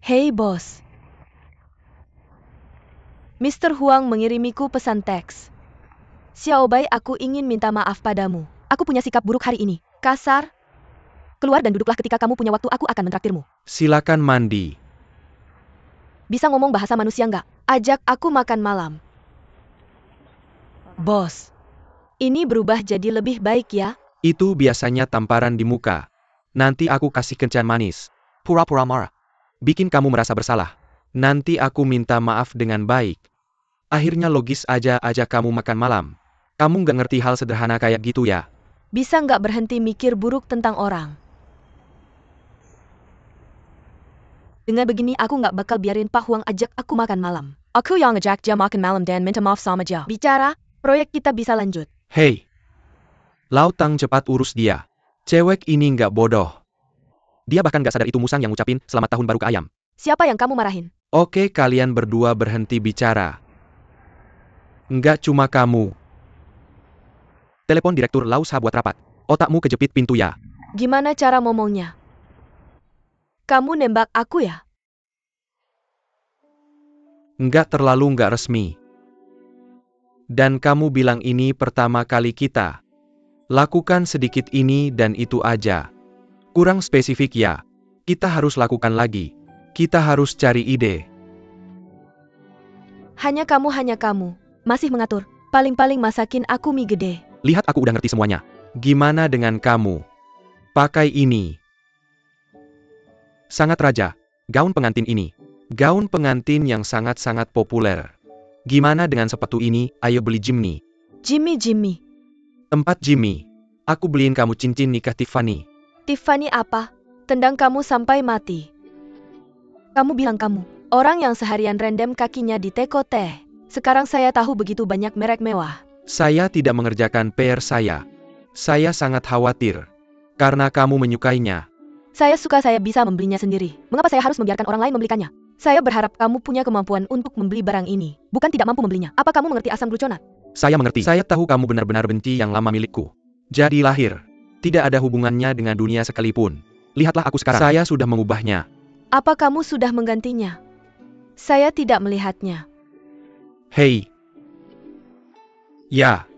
S1: Hei bos. Mr. Huang mengirimiku pesan teks. Xiaobai, aku ingin minta maaf padamu. Aku punya sikap buruk hari ini. Kasar. Keluar dan duduklah, ketika kamu punya waktu aku akan mentraktirmu.
S2: Silakan mandi.
S1: Bisa ngomong bahasa manusia nggak? Ajak aku makan malam. Bos. Ini berubah jadi lebih baik ya?
S2: Itu biasanya tamparan di muka. Nanti aku kasih kencan manis. Pura-pura marah. Bikin kamu merasa bersalah. Nanti aku minta maaf dengan baik. Akhirnya logis aja kamu makan malam. Kamu nggak ngerti hal sederhana kayak gitu ya?
S1: Bisa nggak berhenti mikir buruk tentang orang? Dengan begini aku nggak bakal biarin Pak Huang ajak aku makan malam. Aku yang ngajak dia makan malam dan minta maaf sama dia. Bicara, proyek kita bisa lanjut.
S2: Hei! Lautang, cepat urus dia. Cewek ini nggak bodoh. Dia bahkan nggak sadar itu musang yang ngucapin selamat tahun baru ke ayam.
S1: Siapa yang kamu marahin?
S2: Oke, kalian berdua berhenti bicara. Nggak cuma kamu. Telepon Direktur Lausa buat rapat. Otakmu kejepit pintu ya.
S1: Gimana cara ngomongnya? Kamu nembak aku ya?
S2: Nggak terlalu nggak resmi. Dan kamu bilang ini pertama kali kita. Lakukan sedikit ini dan itu aja. Kurang spesifik ya. Kita harus lakukan lagi. Kita harus cari ide.
S1: Hanya kamu. Masih mengatur. Paling-paling masakin aku mie gede.
S2: Lihat, aku udah ngerti semuanya. Gimana dengan kamu? Pakai ini. Sangat raja. Gaun pengantin ini. Gaun pengantin yang sangat-sangat populer. Gimana dengan sepatu ini? Ayo beli Jimmy.
S1: Jimmy.
S2: Tempat Jimmy. Aku beliin kamu cincin nikah Tiffany.
S1: Tiffany apa? Tendang kamu sampai mati. Kamu bilang kamu, orang yang seharian rendam kakinya di teko teh. Sekarang saya tahu begitu banyak merek mewah.
S2: Saya tidak mengerjakan PR saya. Saya sangat khawatir. Karena kamu menyukainya.
S1: Saya suka, saya bisa membelinya sendiri. Mengapa saya harus membiarkan orang lain membelikannya? Saya berharap kamu punya kemampuan untuk membeli barang ini, bukan tidak mampu membelinya. Apa kamu mengerti asam gluconat?
S2: Saya mengerti. Saya tahu kamu benar-benar benci yang lama milikku. Jadi lahir. Tidak ada hubungannya dengan dunia sekalipun. Lihatlah aku sekarang. Saya sudah mengubahnya.
S1: Apa kamu sudah menggantinya? Saya tidak melihatnya.
S2: Hei. Ya.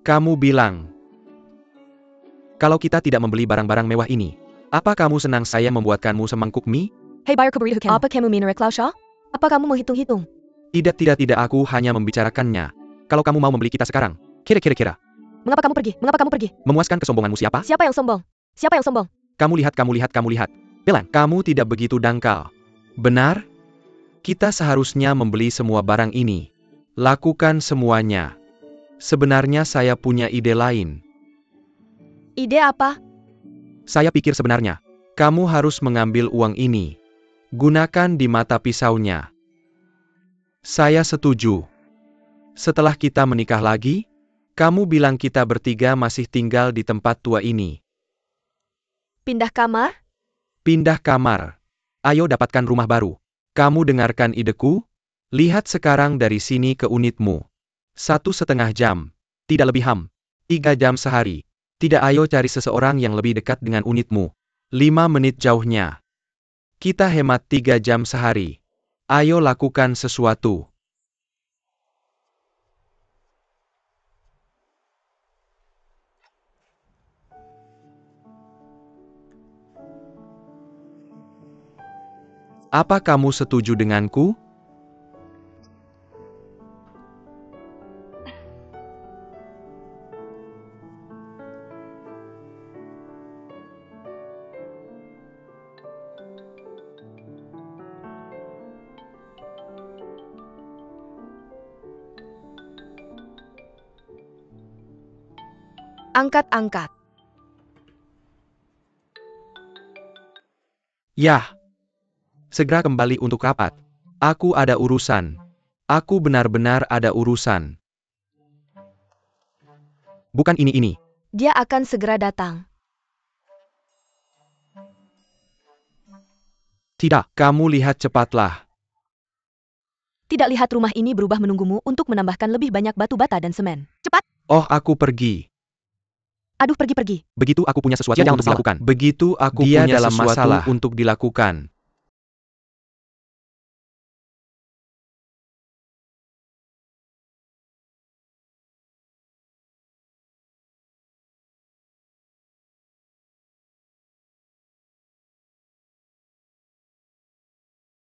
S2: Kamu bilang. Kalau kita tidak membeli barang-barang mewah ini, apa kamu senang saya membuatkanmu semangkuk mie?
S1: Hei buyer keberitahu kamu. Apa kamu minum Klausha? Apa kamu menghitung-hitung?
S2: Tidak, aku hanya membicarakannya. Kalau kamu mau membeli kita sekarang, kira-kira.
S1: Mengapa kamu pergi?
S2: Memuaskan kesombonganmu siapa?
S1: Siapa yang sombong?
S2: Kamu lihat. Pelan, kamu tidak begitu dangkal. Benar? Kita seharusnya membeli semua barang ini. Lakukan semuanya. Sebenarnya saya punya ide lain.
S1: Ide apa?
S2: Saya pikir sebenarnya, kamu harus mengambil uang ini. Gunakan di mata pisaunya. Saya setuju. Setelah kita menikah lagi, kamu bilang kita bertiga masih tinggal di tempat tua ini.
S1: Pindah kamar?
S2: Pindah kamar. Ayo dapatkan rumah baru. Kamu dengarkan ideku? Lihat sekarang dari sini ke unitmu. 1,5 jam. Tidak lebih 3 jam sehari. Tidak, ayo cari seseorang yang lebih dekat dengan unitmu. 5 menit jauhnya. Kita hemat 3 jam sehari. Ayo lakukan sesuatu. Apa kamu setuju denganku?
S1: Angkat-angkat.
S2: Yah. Segera kembali untuk rapat. Aku ada urusan. Aku benar-benar ada urusan. Bukan ini.
S1: Dia akan segera datang.
S2: Tidak, kamu lihat cepatlah.
S1: Tidak lihat rumah ini berubah menunggumu untuk menambahkan lebih banyak batu bata dan semen. Cepat!
S2: Oh, aku pergi.
S1: Aduh, pergi-pergi.
S2: Begitu aku punya sesuatu untuk dilakukan. Begitu aku punya sesuatu untuk dilakukan.